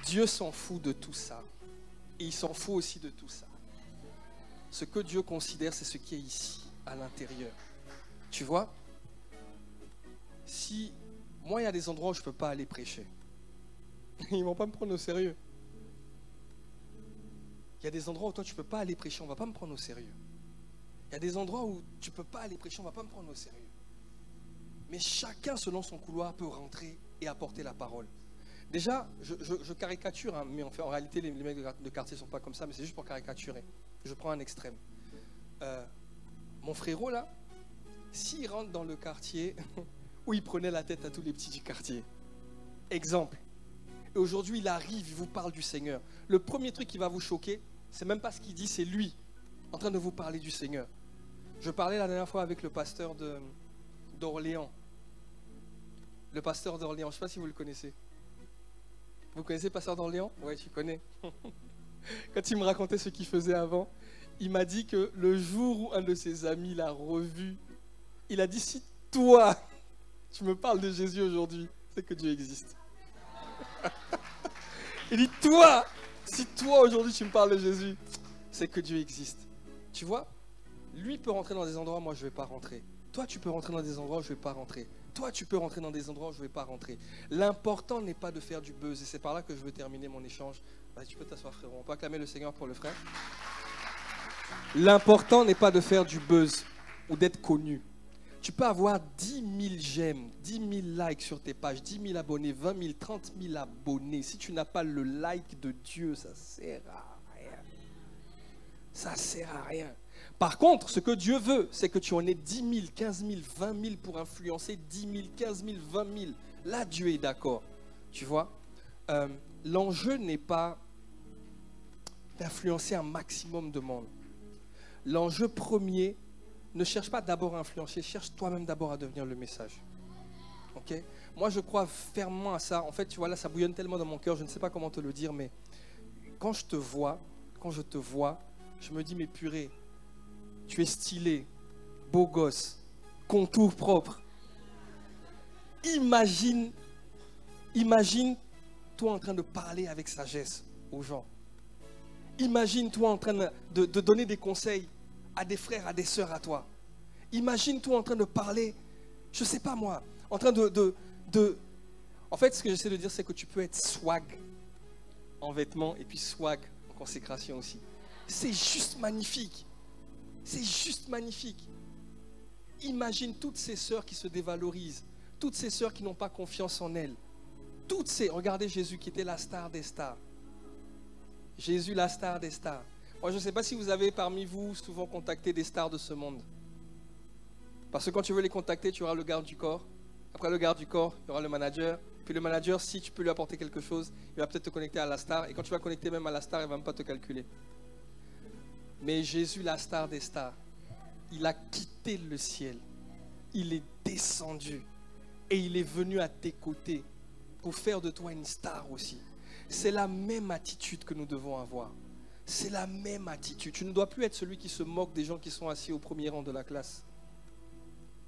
Dieu s'en fout de tout ça. Et il s'en fout aussi de tout ça. Ce que Dieu considère, c'est ce qui est ici, à l'intérieur. Tu vois? Si moi, il y a des endroits où je ne peux pas aller prêcher. Ils ne vont pas me prendre au sérieux. Il y a des endroits où toi, tu ne peux pas aller prêcher, on ne va pas me prendre au sérieux. Il y a des endroits où tu ne peux pas aller prêcher, on ne va pas me prendre au sérieux. Mais chacun, selon son couloir, peut rentrer et apporter la parole. Déjà, je caricature, hein, mais en réalité, les mecs de quartier ne sont pas comme ça, mais c'est juste pour caricaturer. Je prends un extrême. Mon frérot, là, s'il rentre dans le quartier où il prenait la tête à tous les petits du quartier, exemple, et aujourd'hui, il arrive, il vous parle du Seigneur. Le premier truc qui va vous choquer, c'est même pas ce qu'il dit, c'est lui, en train de vous parler du Seigneur. Je parlais la dernière fois avec le pasteur d'Orléans. Le pasteur d'Orléans, je ne sais pas si vous le connaissez. Vous connaissez le pasteur d'Orléans? Oui, tu connais. Quand il me racontait ce qu'il faisait avant, il m'a dit que le jour où un de ses amis l'a revu, il a dit, si toi, tu me parles de Jésus aujourd'hui, c'est que Dieu existe. Il dit, toi, si toi aujourd'hui tu me parles de Jésus, c'est que Dieu existe. Tu vois, lui peut rentrer dans des endroits, moi je ne vais pas rentrer. Toi, tu peux rentrer dans des endroits où je ne vais pas rentrer. Toi, tu peux rentrer dans des endroits où je ne vais pas rentrer. L'important n'est pas de faire du buzz. Et c'est par là que je veux terminer mon échange. Bah, tu peux t'asseoir, frérot. On peut acclamer le Seigneur pour le frère. L'important n'est pas de faire du buzz ou d'être connu. Tu peux avoir 10 000 j'aime, 10 000 likes sur tes pages, 10 000 abonnés, 20 000, 30 000 abonnés. Si tu n'as pas le like de Dieu, ça ne sert à rien. Ça ne sert à rien. Par contre, ce que Dieu veut, c'est que tu en aies 10 000, 15 000, 20 000 pour influencer 10 000, 15 000, 20 000. Là, Dieu est d'accord. Tu vois, l'enjeu n'est pas d'influencer un maximum de monde. L'enjeu premier, ne cherche pas d'abord à influencer, cherche toi-même d'abord à devenir le message. Ok? Moi, je crois fermement à ça. En fait, tu vois, là, ça bouillonne tellement dans mon cœur, je ne sais pas comment te le dire, mais quand je te vois, je me dis, mais purée, tu es stylé, beau gosse, contour propre. Imagine toi en train de parler avec sagesse aux gens. Imagine toi en train de donner des conseils à des frères, à des sœurs à toi. Imagine toi en train de parler, je ne sais pas moi, en train En fait, ce que j'essaie de dire, c'est que tu peux être swag en vêtements et puis swag en consécration aussi. C'est juste magnifique. C'est juste magnifique. Imagine toutes ces sœurs qui se dévalorisent, toutes ces sœurs qui n'ont pas confiance en elles. Regardez Jésus qui était la star des stars. Jésus, la star des stars. Moi, je ne sais pas si vous avez parmi vous souvent contacté des stars de ce monde. Parce que quand tu veux les contacter, tu auras le garde du corps. Après le garde du corps, il y aura le manager. Puis le manager, si tu peux lui apporter quelque chose, il va peut-être te connecter à la star. Et quand tu vas connecter même à la star, il ne va même pas te calculer. Mais Jésus, la star des stars, il a quitté le ciel. Il est descendu. Et il est venu à tes côtés pour faire de toi une star aussi. C'est la même attitude que nous devons avoir. C'est la même attitude. Tu ne dois plus être celui qui se moque des gens qui sont assis au premier rang de la classe.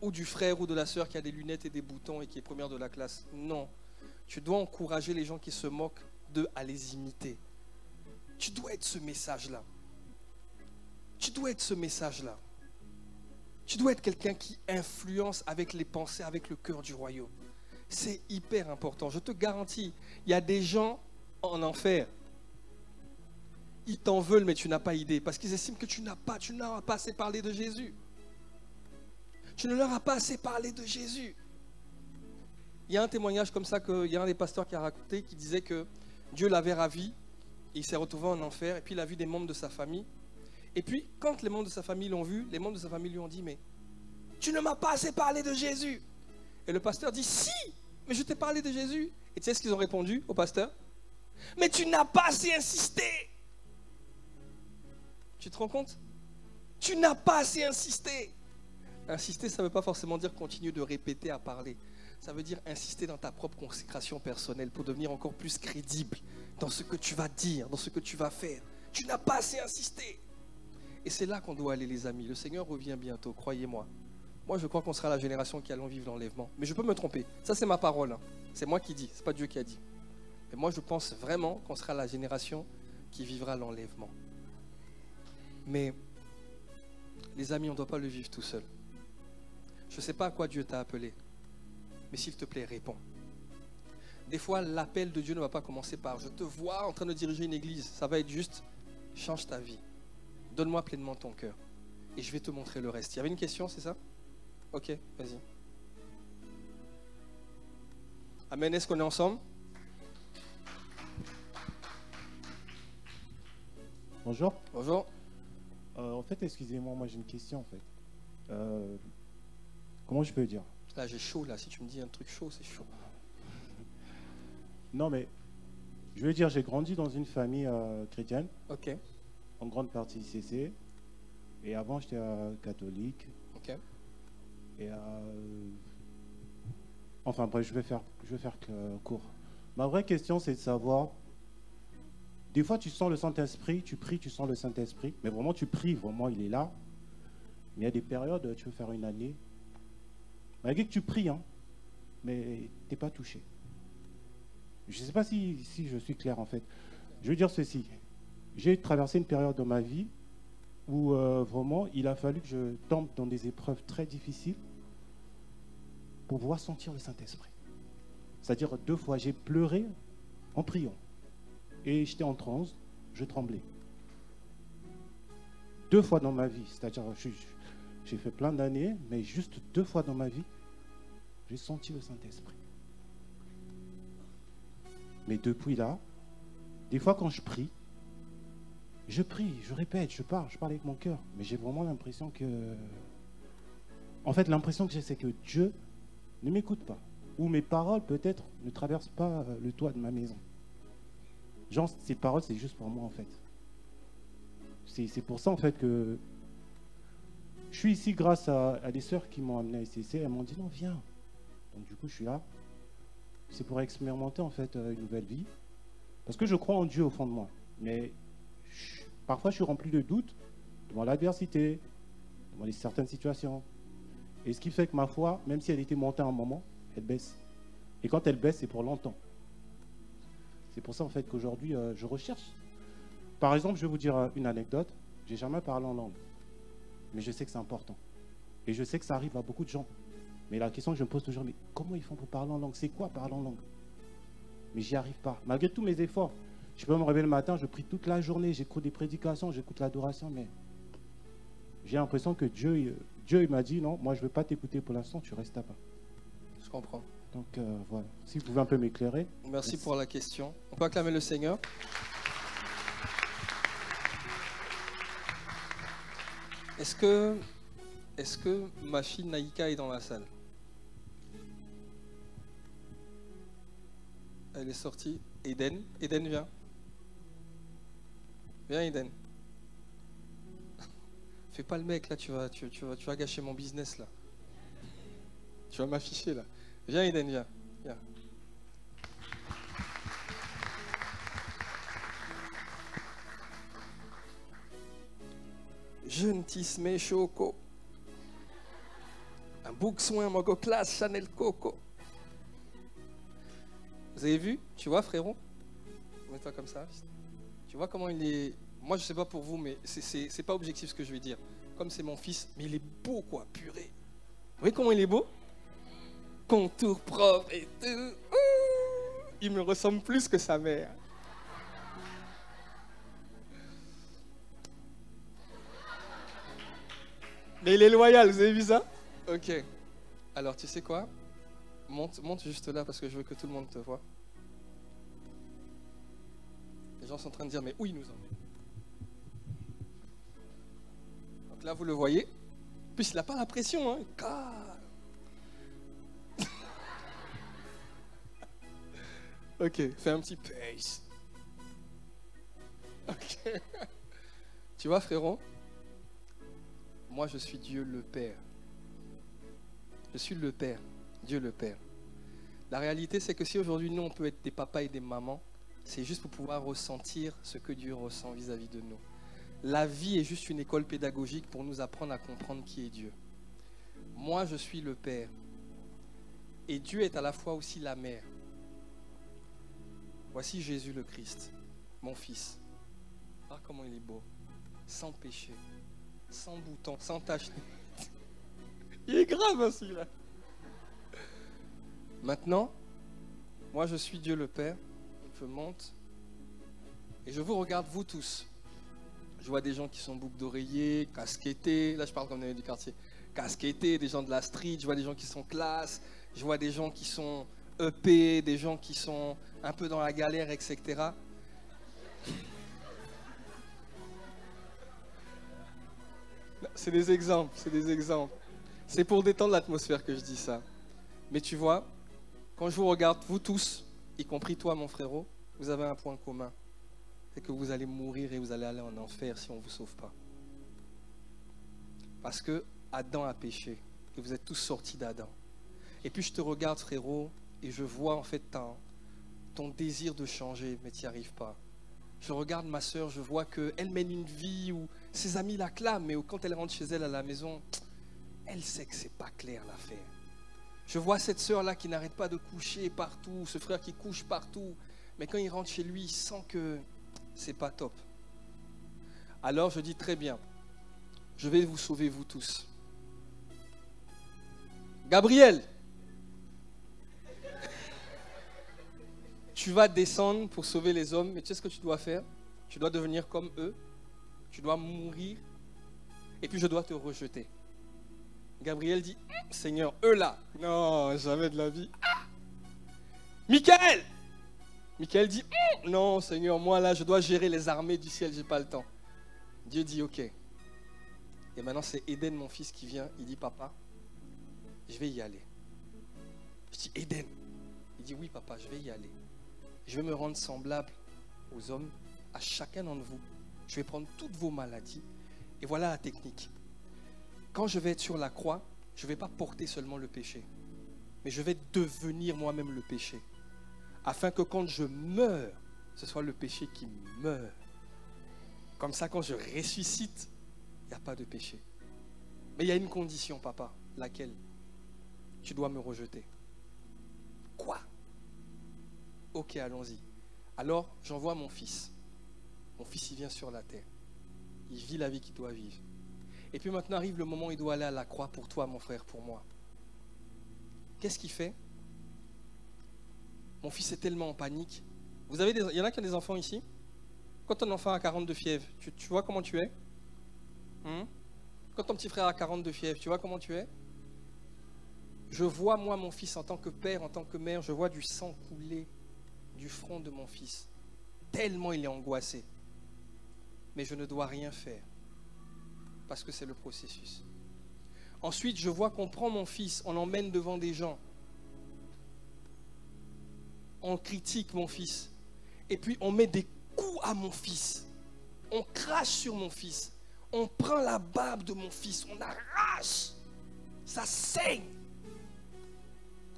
Ou du frère ou de la sœur qui a des lunettes et des boutons et qui est première de la classe. Non. Tu dois encourager les gens qui se moquent d'eux à les imiter. Tu dois être ce message-là. Tu dois être ce message-là. Tu dois être quelqu'un qui influence avec les pensées, avec le cœur du royaume. C'est hyper important. Je te garantis, il y a des gens en enfer. Ils t'en veulent, mais tu n'as pas idée. Parce qu'ils estiment que tu n'auras pas assez parlé de Jésus. Tu ne leur as pas assez parlé de Jésus. Il y a un témoignage comme ça, il y a un des pasteurs qui a raconté, qui disait que Dieu l'avait ravi, et il s'est retrouvé en enfer, et puis il a vu des membres de sa famille. Et puis, quand les membres de sa famille l'ont vu, les membres de sa famille lui ont dit, mais tu ne m'as pas assez parlé de Jésus. Et le pasteur dit, si, mais je t'ai parlé de Jésus. Et tu sais ce qu'ils ont répondu au pasteur? Mais tu n'as pas assez insisté. Tu te rends compte? Tu n'as pas assez insisté. Insister, ça ne veut pas forcément dire continuer de répéter à parler. Ça veut dire insister dans ta propre consécration personnelle pour devenir encore plus crédible dans ce que tu vas dire, dans ce que tu vas faire. Tu n'as pas assez insisté. Et c'est là qu'on doit aller, les amis. Le Seigneur revient bientôt, croyez-moi. Moi, je crois qu'on sera la génération qui allons vivre l'enlèvement. Mais je peux me tromper. Ça, c'est ma parole. C'est moi qui dis, ce n'est pas Dieu qui a dit. Mais moi, je pense vraiment qu'on sera la génération qui vivra l'enlèvement. Mais, les amis, on ne doit pas le vivre tout seul. Je ne sais pas à quoi Dieu t'a appelé. Mais s'il te plaît, réponds. Des fois, l'appel de Dieu ne va pas commencer par « je te vois en train de diriger une église ». Ça va être juste « change ta vie. Donne-moi pleinement ton cœur. Et je vais te montrer le reste ». Il y avait une question, c'est ça? Ok, vas-y. Amen, est-ce qu'on est ensemble? Bonjour. Bonjour. En fait, excusez-moi, moi j'ai une question en fait. Comment je peux dire? Là, j'ai chaud, là. Si tu me dis un truc chaud, c'est chaud. Non, mais je veux dire, j'ai grandi dans une famille chrétienne. Ok. En grande partie ICC. Et avant, j'étais catholique. Ok. Et enfin, bref, je vais faire court. Ma vraie question, c'est de savoir. Des fois, tu sens le Saint-Esprit, tu pries, tu sens le Saint-Esprit. Mais vraiment, tu pries, vraiment, il est là. Mais il y a des périodes, tu peux faire une année. Malgré que tu pries, hein, mais tu n'es pas touché. Je ne sais pas si je suis clair, en fait. Je veux dire ceci. J'ai traversé une période dans ma vie où vraiment, il a fallu que je tombe dans des épreuves très difficiles pour pouvoir sentir le Saint-Esprit. C'est-à-dire 2 fois, j'ai pleuré en priant. Et j'étais en transe, je tremblais. 2 fois dans ma vie, c'est-à-dire j'ai fait plein d'années, mais juste 2 fois dans ma vie, j'ai senti le Saint-Esprit. Mais depuis là, des fois quand je prie, Je prie, je répète, je parle avec mon cœur. Mais j'ai vraiment l'impression que... En fait, l'impression que j'ai, c'est que Dieu ne m'écoute pas. Ou mes paroles, peut-être, ne traversent pas le toit de ma maison. Genre, ces paroles, c'est juste pour moi, en fait. C'est pour ça, en fait, que je suis ici grâce à des sœurs qui m'ont amené à SCC. Elles m'ont dit, non, viens. Donc, du coup, je suis là. C'est pour expérimenter, en fait, une nouvelle vie. Parce que je crois en Dieu au fond de moi. Mais parfois, je suis rempli de doutes devant l'adversité, devant certaines situations. Et ce qui fait que ma foi, même si elle était montée à un moment, elle baisse. Et quand elle baisse, c'est pour longtemps. C'est pour ça, en fait, qu'aujourd'hui, je recherche. Par exemple, je vais vous dire une anecdote. J'ai jamais parlé en langue. Mais je sais que c'est important. Et je sais que ça arrive à beaucoup de gens. Mais la question que je me pose toujours, mais comment ils font pour parler en langue? C'est quoi parler en langue? Mais j'y arrive pas. Malgré tous mes efforts. Je peux me réveiller le matin, je prie toute la journée, j'écoute des prédications, j'écoute l'adoration, mais j'ai l'impression que Dieu il m'a dit, non, moi je ne veux pas t'écouter pour l'instant, tu restes là-bas. Je comprends. Donc voilà, si vous pouvez un peu m'éclairer. Merci pour la question. On peut acclamer le Seigneur. Est-ce que ma fille Naïka est dans la salle? Elle est sortie. Eden, viens. Viens, Eden. Fais pas le mec, là, tu vas gâcher mon business, là. Tu vas m'afficher, là. Viens, Eden, viens. Viens. Jeune tismé choco. Un bouc soin mogo classe Chanel Coco. Vous avez vu? Tu vois, frérot? Mets-toi comme ça. Tu vois comment il est... Moi, je sais pas pour vous, mais c'est pas objectif ce que je vais dire. Comme c'est mon fils, mais il est beau, quoi, purée. Vous voyez comment il est beau? Contour propre et tout. Ouh, il me ressemble plus que sa mère. Mais il est loyal, vous avez vu ça? Ok. Alors, tu sais quoi? Monte juste là parce que je veux que tout le monde te voie. Les gens sont en train de dire, mais où il nous emmène? Donc là, vous le voyez. En plus, il n'a pas la pression, hein. Ok, fais un petit pace. Ok. Tu vois, frérot? Moi, je suis Dieu le Père. Je suis le Père. Dieu le Père. La réalité, c'est que si aujourd'hui, nous, on peut être des papas et des mamans, c'est juste pour pouvoir ressentir ce que Dieu ressent vis-à-vis de nous. La vie est juste une école pédagogique pour nous apprendre à comprendre qui est Dieu. Moi, je suis le Père. Et Dieu est à la fois aussi la mère. Voici Jésus le Christ, mon fils. Ah, comment il est beau. Sans péché, sans bouton, sans tache. Il est grave, hein, celui-là. Maintenant, moi je suis Dieu le Père, je monte et je vous regarde vous tous. Je vois des gens qui sont boucles d'oreiller, casquettés, là je parle comme des du quartier, casquettés, des gens de la street, je vois des gens qui sont classe, je vois des gens qui sont EP, des gens qui sont un peu dans la galère, etc. C'est des exemples, c'est des exemples. C'est pour détendre l'atmosphère que je dis ça. Mais tu vois, quand je vous regarde, vous tous, y compris toi, mon frérot, vous avez un point commun. C'est que vous allez mourir et vous allez aller en enfer si on ne vous sauve pas. Parce que Adam a péché et vous êtes tous sortis d'Adam. Et puis je te regarde, frérot, et je vois en fait ton désir de changer, mais tu n'y arrives pas. Je regarde ma soeur, je vois qu'elle mène une vie où ses amis l'acclament, mais quand elle rentre chez elle à la maison, elle sait que c'est pas clair l'affaire. Je vois cette sœur-là qui n'arrête pas de coucher partout, ce frère qui couche partout, mais quand il rentre chez lui, il sent que c'est pas top. Alors je dis très bien, je vais vous sauver vous tous. Gabriel, tu vas descendre pour sauver les hommes, mais tu sais ce que tu dois faire? Tu dois devenir comme eux, tu dois mourir, et puis je dois te rejeter. Gabriel dit, Seigneur, eux là, non, jamais de la vie. Michael dit, non, Seigneur, moi là, je dois gérer les armées du ciel, j'ai pas le temps. Dieu dit ok. Et maintenant c'est Eden, mon fils, qui vient. Il dit papa, je vais y aller. Je dis Eden. Il dit oui papa, je vais y aller. Je vais me rendre semblable aux hommes, à chacun d'entre vous. Je vais prendre toutes vos maladies. Et voilà la technique. Quand je vais être sur la croix, je ne vais pas porter seulement le péché, mais je vais devenir moi-même le péché. Afin que quand je meurs, ce soit le péché qui meurt. Comme ça, quand je ressuscite, il n'y a pas de péché. Mais il y a une condition, papa, laquelle tu dois me rejeter. Quoi? Ok, allons-y. Alors, j'envoie mon fils. Mon fils, il vient sur la terre. Il vit la vie qu'il doit vivre. Et puis maintenant arrive le moment où il doit aller à la croix pour toi, mon frère, pour moi. Qu'est-ce qu'il fait? Mon fils est tellement en panique. Il y en a qui ont des enfants ici? Quand ton enfant a 42 fièvres, tu vois comment tu es? Quand ton petit frère a 42 fièvres, tu vois comment tu es? Je vois, moi, mon fils, en tant que père, en tant que mère, je vois du sang couler du front de mon fils. Tellement il est angoissé. Mais je ne dois rien faire. Parce que c'est le processus. Ensuite, je vois qu'on prend mon fils, on l'emmène devant des gens. On critique mon fils. Et puis on met des coups à mon fils. On crache sur mon fils. On prend la barbe de mon fils. On arrache. Ça saigne.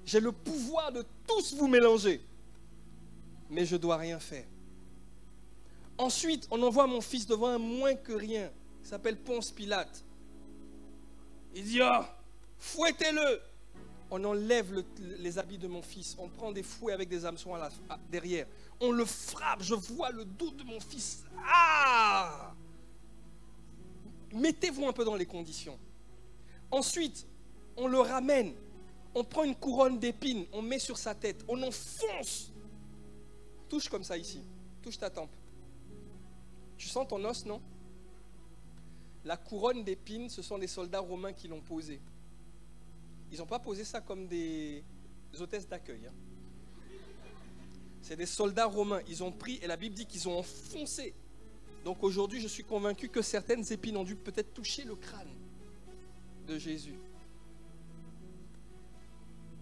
J'ai le pouvoir de tous vous mélanger. Mais je ne dois rien faire. Ensuite, on envoie mon fils devant un moins que rien. Il s'appelle Ponce Pilate. Il dit, ah, fouettez-le. On enlève les habits de mon fils. On prend des fouets avec des hameçons derrière. On le frappe. Je vois le dos de mon fils. Ah! Mettez-vous un peu dans les conditions. Ensuite, on le ramène. On prend une couronne d'épines. On met sur sa tête. On enfonce. Touche comme ça ici. Touche ta tempe. Tu sens ton os, non? La couronne d'épines, ce sont des soldats romains qui l'ont posée. Ils n'ont pas posé ça comme des hôtesses d'accueil. C'est des soldats romains. Ils ont pris, et la Bible dit qu'ils ont enfoncé. Donc aujourd'hui, je suis convaincu que certaines épines ont dû peut-être toucher le crâne de Jésus.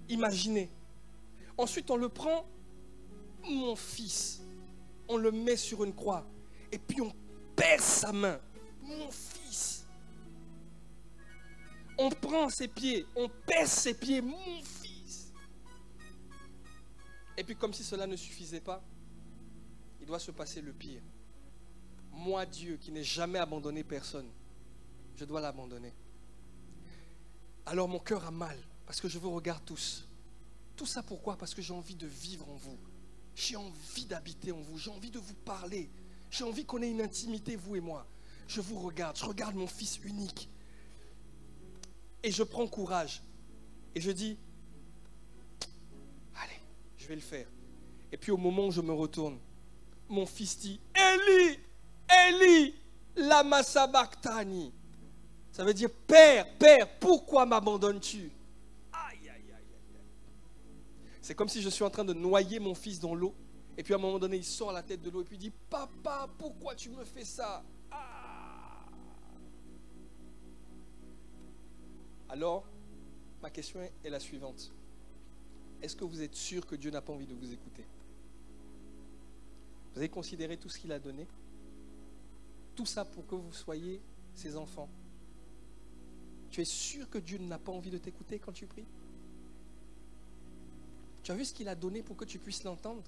Imaginez. Ensuite, on le prend, mon fils. On le met sur une croix. Et puis on perce sa main. Mon fils. On prend ses pieds, on perce ses pieds, mon fils. Et puis comme si cela ne suffisait pas, il doit se passer le pire. Moi, Dieu, qui n'ai jamais abandonné personne, je dois l'abandonner. Alors mon cœur a mal, parce que je vous regarde tous. Tout ça pourquoi? Parce que j'ai envie de vivre en vous. J'ai envie d'habiter en vous, j'ai envie de vous parler. J'ai envie qu'on ait une intimité, vous et moi. Je vous regarde, je regarde mon fils unique. Et je prends courage. Et je dis, allez, je vais le faire. Et puis au moment où je me retourne, mon fils dit, Eli, Eli, lama sabachthani. Ça veut dire, Père, Père, pourquoi m'abandonnes-tu? Aïe, aïe, aïe, aïe. C'est comme si je suis en train de noyer mon fils dans l'eau. Et puis à un moment donné, il sort la tête de l'eau et puis il dit, Papa, pourquoi tu me fais ça? Ah. Alors, ma question est la suivante. Est-ce que vous êtes sûr que Dieu n'a pas envie de vous écouter? Vous avez considéré tout ce qu'il a donné? Tout ça pour que vous soyez ses enfants. Tu es sûr que Dieu n'a pas envie de t'écouter quand tu pries? Tu as vu ce qu'il a donné pour que tu puisses l'entendre?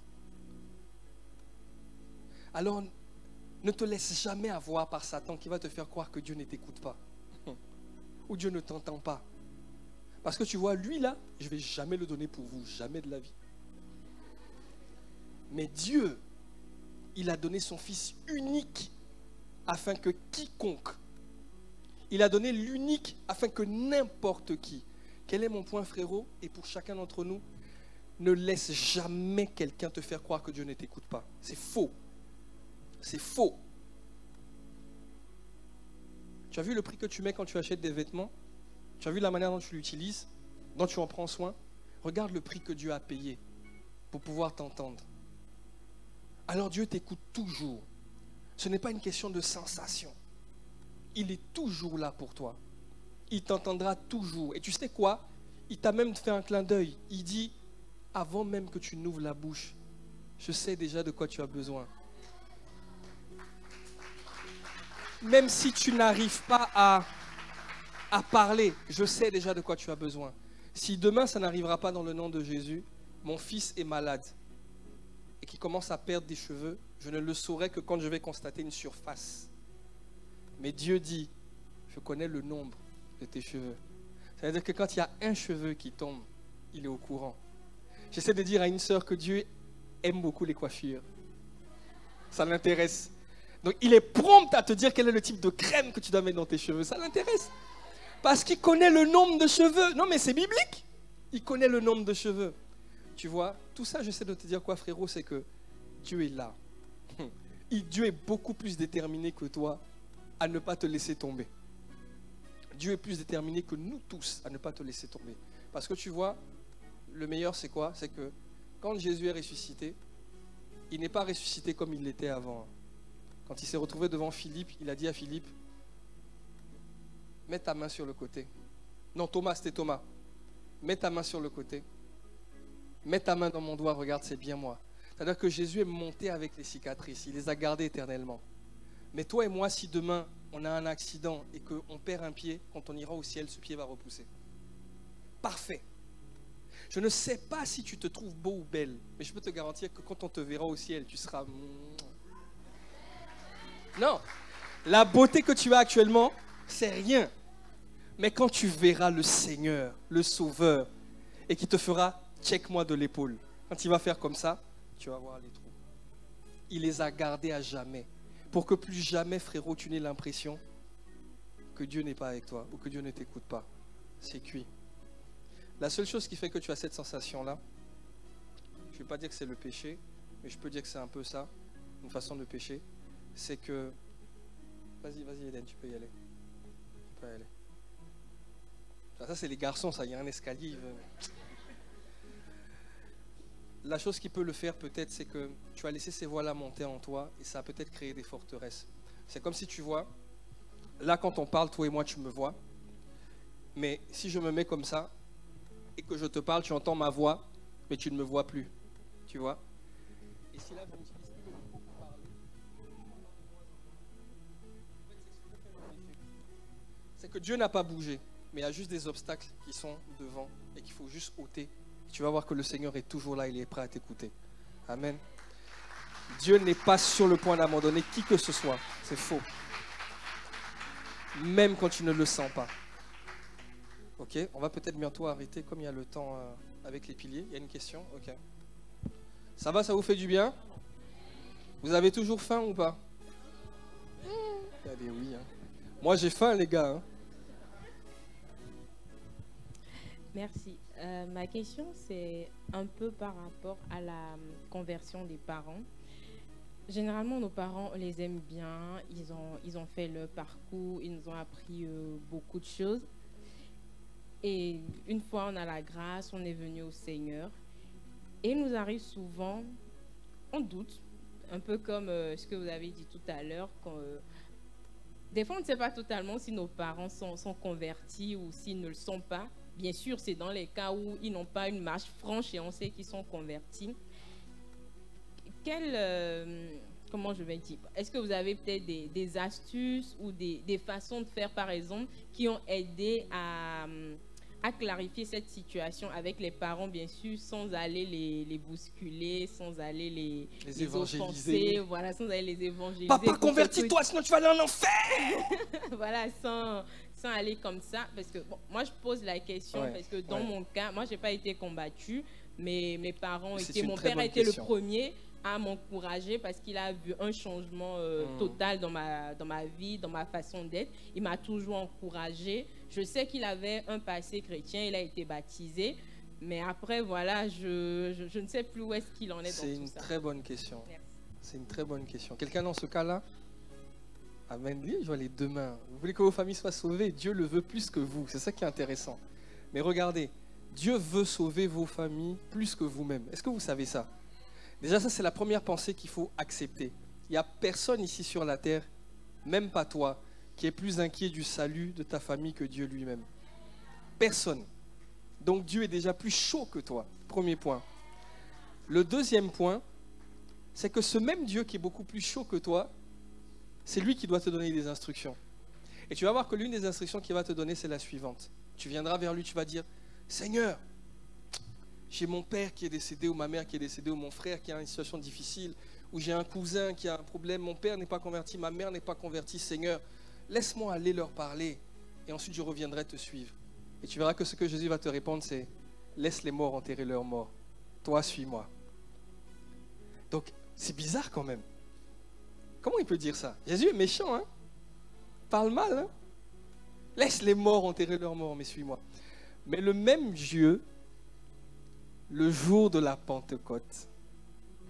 Alors, ne te laisse jamais avoir par Satan qui va te faire croire que Dieu ne t'écoute pas. Ou Dieu ne t'entend pas. Parce que tu vois, lui là, je ne vais jamais le donner pour vous, jamais de la vie. Mais Dieu, il a donné son Fils unique afin que quiconque, il a donné l'unique afin que n'importe qui. Quel est mon point, frérot? Et pour chacun d'entre nous, ne laisse jamais quelqu'un te faire croire que Dieu ne t'écoute pas. C'est faux. C'est faux. Tu as vu le prix que tu mets quand tu achètes des vêtements? Tu as vu la manière dont tu l'utilises, dont tu en prends soin? Regarde le prix que Dieu a payé pour pouvoir t'entendre. Alors Dieu t'écoute toujours. Ce n'est pas une question de sensation. il est toujours là pour toi. Il t'entendra toujours. Et tu sais quoi? Il t'a même fait un clin d'œil. Il dit, avant même que tu n'ouvres la bouche, je sais déjà de quoi tu as besoin. Même si tu n'arrives pas à parler, je sais déjà de quoi tu as besoin. Si demain ça n'arrivera pas dans le nom de Jésus, mon fils est malade et qu'il commence à perdre des cheveux, je ne le saurai que quand je vais constater une surface. Mais Dieu dit, je connais le nombre de tes cheveux. Ça veut dire que quand il y a un cheveu qui tombe, il est au courant. J'essaie de dire à une sœur que Dieu aime beaucoup les coiffures. Ça l'intéresse. Donc il est prompt à te dire quel est le type de crème que tu dois mettre dans tes cheveux. Ça l'intéresse. Parce qu'il connaît le nombre de cheveux. Non mais c'est biblique. Il connaît le nombre de cheveux. Tu vois, tout ça, j'essaie de te dire quoi, frérot, c'est que Dieu est là. Dieu est beaucoup plus déterminé que toi à ne pas te laisser tomber. Dieu est plus déterminé que nous tous à ne pas te laisser tomber. Parce que tu vois, le meilleur c'est quoi? C'est que quand Jésus est ressuscité, il n'est pas ressuscité comme il l'était avant. Quand il s'est retrouvé devant Philippe, il a dit à Philippe, mets ta main sur le côté. Non, Thomas, c'était Thomas. Mets ta main sur le côté. Mets ta main dans mon doigt, regarde, c'est bien moi. C'est-à-dire que Jésus est monté avec les cicatrices, il les a gardées éternellement. Mais toi et moi, si demain on a un accident et qu'on perd un pied, quand on ira au ciel, ce pied va repousser. Parfait. Je ne sais pas si tu te trouves beau ou belle, mais je peux te garantir que quand on te verra au ciel, tu seras... Non, la beauté que tu as actuellement, c'est rien. Mais quand tu verras le Seigneur, le Sauveur, et qui te fera check-moi de l'épaule, quand il va faire comme ça, tu vas voir les trous. Il les a gardés à jamais. Pour que plus jamais, frérot, tu n'aies l'impression que Dieu n'est pas avec toi ou que Dieu ne t'écoute pas. C'est cuit. La seule chose qui fait que tu as cette sensation-là, je ne vais pas dire que c'est le péché, mais je peux dire que c'est un peu ça, une façon de pécher, c'est que... Vas-y, Eden, tu peux y aller. Tu peux y aller. Ça, c'est les garçons, ça, il y a un escalier. La chose qui peut le faire peut-être, c'est que tu as laissé ces voix-là monter en toi et ça a peut-être créé des forteresses. C'est comme si tu vois, là quand on parle, toi et moi, tu me vois, mais si je me mets comme ça et que je te parle, tu entends ma voix, mais tu ne me vois plus, tu vois. Et si là, je n'utilise plus le micro pour parler, c'est que Dieu n'a pas bougé, mais il y a juste des obstacles qui sont devant et qu'il faut juste ôter. Tu vas voir que le Seigneur est toujours là, il est prêt à t'écouter. Amen. Dieu n'est pas sur le point d'abandonner qui que ce soit. C'est faux. Même quand tu ne le sens pas. Ok, on va peut-être bientôt arrêter comme il y a le temps avec les piliers. Il y a une question? Ok. Ça va, ça vous fait du bien? Vous avez toujours faim ou pas? Il y a des oui. Hein. Moi j'ai faim les gars. Hein. Merci. Ma question, c'est un peu par rapport à la conversion des parents. Généralement, nos parents, on les aime bien. Ils ont fait leur parcours. Ils nous ont appris beaucoup de choses. Et une fois, on a la grâce, on est venu au Seigneur. Et il nous arrive souvent, on doute, un peu comme ce que vous avez dit tout à l'heure. Des fois, on ne sait pas totalement si nos parents sont convertis ou s'ils ne le sont pas. Bien sûr, c'est dans les cas où ils n'ont pas une marche franche et on sait qu'ils sont convertis. Comment je vais dire? Est-ce que vous avez peut-être des astuces ou des façons de faire, par exemple, qui ont aidé à clarifier cette situation avec les parents, bien sûr, sans aller les bousculer, sans aller les évangéliser. Offenser, voilà, sans aller les évangéliser. Papa, convertis-toi, sinon tu vas aller en enfer. Voilà, sans aller comme ça, parce que bon, moi je pose la question parce que dans mon cas, moi j'ai pas été combattue, mais mes parents étaient, mon père a été le premier à m'encourager parce qu'il a vu un changement total dans ma vie, dans ma façon d'être. Il m'a toujours encouragé. Je sais qu'il avait un passé chrétien, il a été baptisé, mais après voilà, je ne sais plus où est-ce qu'il en est dans tout ça. C'est une très bonne question. Merci. C'est une très bonne question. Quelqu'un dans ce cas-là? Amen. Oui, je vois les deux mains. Vous voulez que vos familles soient sauvées? Dieu le veut plus que vous. C'est ça qui est intéressant. Mais regardez, Dieu veut sauver vos familles plus que vous-même. Est-ce que vous savez ça? Déjà, ça, c'est la première pensée qu'il faut accepter. Il n'y a personne ici sur la terre, même pas toi, qui est plus inquiet du salut de ta famille que Dieu lui-même? Personne. Donc Dieu est déjà plus chaud que toi. Premier point. Le deuxième point, c'est que ce même Dieu qui est beaucoup plus chaud que toi, c'est lui qui doit te donner des instructions. Et tu vas voir que l'une des instructions qu'il va te donner, c'est la suivante. Tu viendras vers lui, tu vas dire, Seigneur, j'ai mon père qui est décédé, ou ma mère qui est décédée, ou mon frère qui a une situation difficile, ou j'ai un cousin qui a un problème, mon père n'est pas converti, ma mère n'est pas convertie, Seigneur, laisse-moi aller leur parler, et ensuite je reviendrai te suivre. Et tu verras que ce que Jésus va te répondre, c'est, laisse les morts enterrer leurs morts, toi suis-moi. Donc, c'est bizarre quand même. Comment il peut dire ça? Jésus est méchant, hein? Parle mal, hein? Laisse les morts enterrer leurs morts, mais suis-moi. Mais le même Dieu, le jour de la Pentecôte,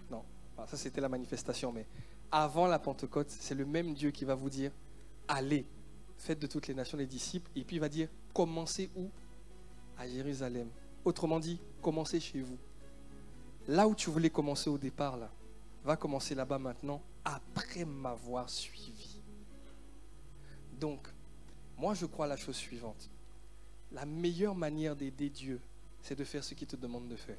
non, ça c'était la manifestation, mais avant la Pentecôte, c'est le même Dieu qui va vous dire, allez, faites de toutes les nations les disciples, et puis il va dire, commencez où? À Jérusalem. Autrement dit, commencez chez vous. Là où tu voulais commencer au départ, là, va commencer là-bas maintenant, après m'avoir suivi. Donc, moi je crois à la chose suivante. La meilleure manière d'aider Dieu, c'est de faire ce qu'il te demande de faire.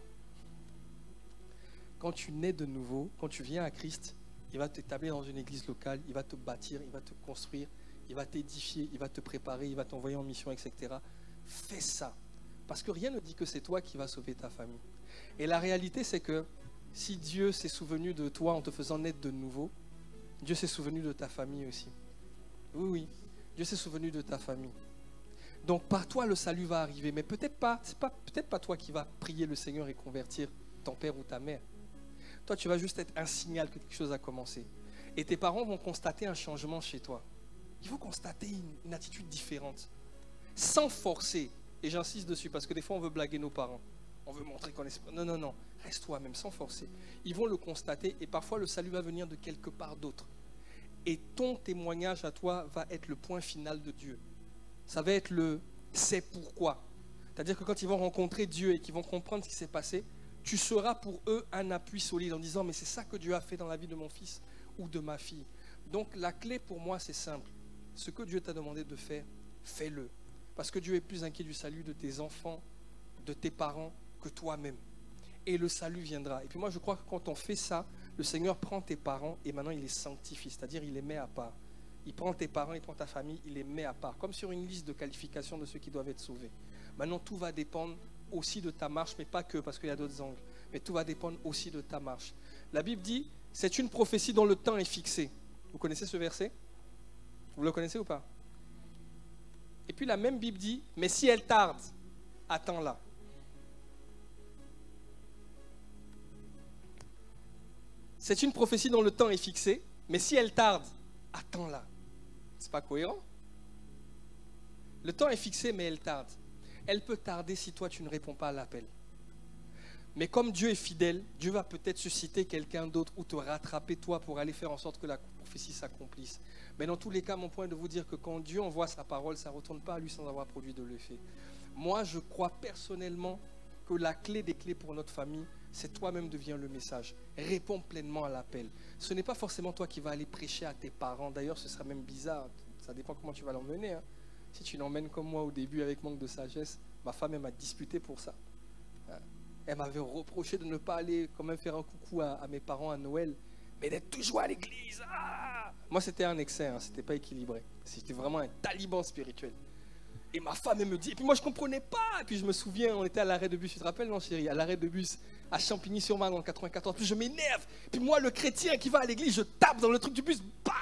Quand tu nais de nouveau, quand tu viens à Christ, il va t'établir dans une église locale, il va te bâtir, il va te construire, il va t'édifier, il va te préparer, il va t'envoyer en mission, etc. Fais ça. Parce que rien ne dit que c'est toi qui vas sauver ta famille. Et la réalité, c'est que si Dieu s'est souvenu de toi en te faisant naître de nouveau, Dieu s'est souvenu de ta famille aussi. Oui, oui. Dieu s'est souvenu de ta famille. Donc par toi, le salut va arriver. Mais peut-être pas, peut-être pas toi qui vas prier le Seigneur et convertir ton père ou ta mère. Toi, tu vas juste être un signal que quelque chose a commencé. Et tes parents vont constater un changement chez toi. Ils vont constater une attitude différente. Sans forcer. Et j'insiste dessus parce que des fois, on veut blaguer nos parents. On veut montrer qu'on est... Non, non, non. Reste toi-même, sans forcer. Ils vont le constater et parfois, le salut va venir de quelque part d'autre. Et ton témoignage à toi va être le point final de Dieu. Ça va être le « c'est pourquoi ». C'est-à-dire que quand ils vont rencontrer Dieu et qu'ils vont comprendre ce qui s'est passé, tu seras pour eux un appui solide en disant « mais c'est ça que Dieu a fait dans la vie de mon fils ou de ma fille ». Donc la clé pour moi, c'est simple. Ce que Dieu t'a demandé de faire, fais-le. Parce que Dieu est plus inquiet du salut de tes enfants, de tes parents, que toi-même. Et le salut viendra. Et puis moi, je crois que quand on fait ça, le Seigneur prend tes parents et maintenant il les sanctifie, c'est-à-dire il les met à part. Il prend tes parents, il prend ta famille, il les met à part, comme sur une liste de qualifications de ceux qui doivent être sauvés. Maintenant, tout va dépendre aussi de ta marche, mais pas que, parce qu'il y a d'autres angles. Mais tout va dépendre aussi de ta marche. La Bible dit, c'est une prophétie dont le temps est fixé. Vous connaissez ce verset? Vous le connaissez ou pas? Et puis la même Bible dit, mais si elle tarde, attends-la. C'est une prophétie dont le temps est fixé, mais si elle tarde, attends-la. C'est pas cohérent? Le temps est fixé, mais elle tarde. Elle peut tarder si toi, tu ne réponds pas à l'appel. Mais comme Dieu est fidèle, Dieu va peut-être susciter quelqu'un d'autre ou te rattraper toi pour aller faire en sorte que la prophétie s'accomplisse. Mais dans tous les cas, mon point est de vous dire que quand Dieu envoie sa parole, ça ne retourne pas à lui sans avoir produit de l'effet. Moi, je crois personnellement que la clé des clés pour notre famille, c'est toi-même deviens le message. Réponds pleinement à l'appel. Ce n'est pas forcément toi qui vas aller prêcher à tes parents. D'ailleurs, ce sera même bizarre. Ça dépend comment tu vas l'emmener. Hein. Si tu l'emmènes comme moi au début avec manque de sagesse, ma femme, elle m'a disputé pour ça. Elle m'avait reproché de ne pas aller quand même faire un coucou à mes parents à Noël, mais d'être toujours à l'église. Ah, moi, c'était un excès, hein, c'était pas équilibré. C'était vraiment un taliban spirituel. Et ma femme, elle me dit, et puis moi, je comprenais pas. Et puis je me souviens, on était à l'arrêt de bus, tu te rappelles, non chérie, à l'arrêt de bus à Champigny-sur-Marne dans le 94. Puis je m'énerve. Puis moi, le chrétien qui va à l'église, je tape dans le truc du bus. Bah,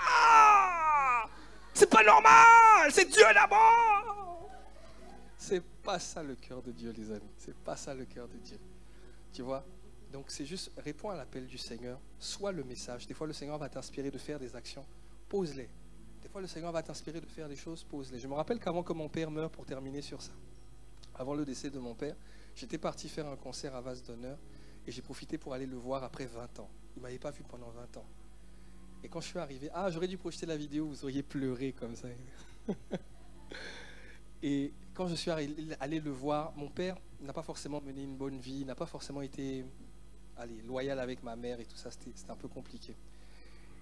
c'est pas normal, c'est Dieu d'abord. C'est pas ça le cœur de Dieu, les amis. C'est pas ça le cœur de Dieu. Tu vois? Donc c'est juste, réponds à l'appel du Seigneur, sois le message. Des fois, le Seigneur va t'inspirer de faire des actions, pose-les. Des fois, le Seigneur va t'inspirer de faire des choses, pose-les. Je me rappelle qu'avant que mon père meure, pour terminer sur ça, avant le décès de mon père, j'étais parti faire un concert à Vase d'Honneur et j'ai profité pour aller le voir après 20 ans. Il ne m'avait pas vu pendant 20 ans. Et quand je suis arrivé, j'aurais dû projeter la vidéo, vous auriez pleuré comme ça. Et quand je suis allé le voir, mon père n'a pas forcément mené une bonne vie, n'a pas forcément été loyal avec ma mère et tout ça, c'était un peu compliqué.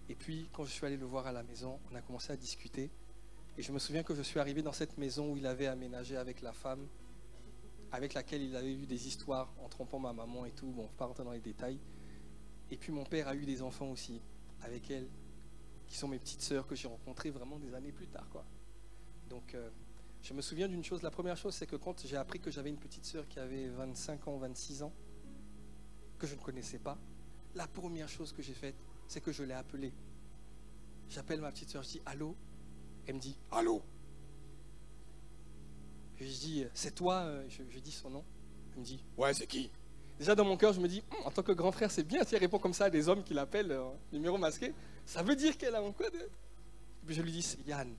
Et puis, quand je suis allé le voir à la maison, on a commencé à discuter. Et je me souviens que je suis arrivé dans cette maison où il avait aménagé avec la femme avec laquelle il avait eu des histoires en trompant ma maman et tout. Bon, pas rentrer dans les détails. Et puis mon père a eu des enfants aussi avec elle, qui sont mes petites sœurs que j'ai rencontrées vraiment des années plus tard, quoi. Donc, je me souviens d'une chose. La première chose, c'est que quand j'ai appris que j'avais une petite sœur qui avait 25 ans, 26 ans, que je ne connaissais pas, la première chose que j'ai faite, c'est que je l'ai appelée. J'appelle ma petite sœur, je dis « Allô ?» Elle me dit « Allô ?» Je dis « C'est toi ?» je dis son nom. Elle me dit « Ouais, c'est qui ?» Déjà dans mon cœur, je me dis en tant que grand frère, c'est bien si elle répond comme ça à des hommes qui l'appellent numéro masqué. Ça veut dire qu'elle a un code. Et puis je lui dis « C'est Yann ».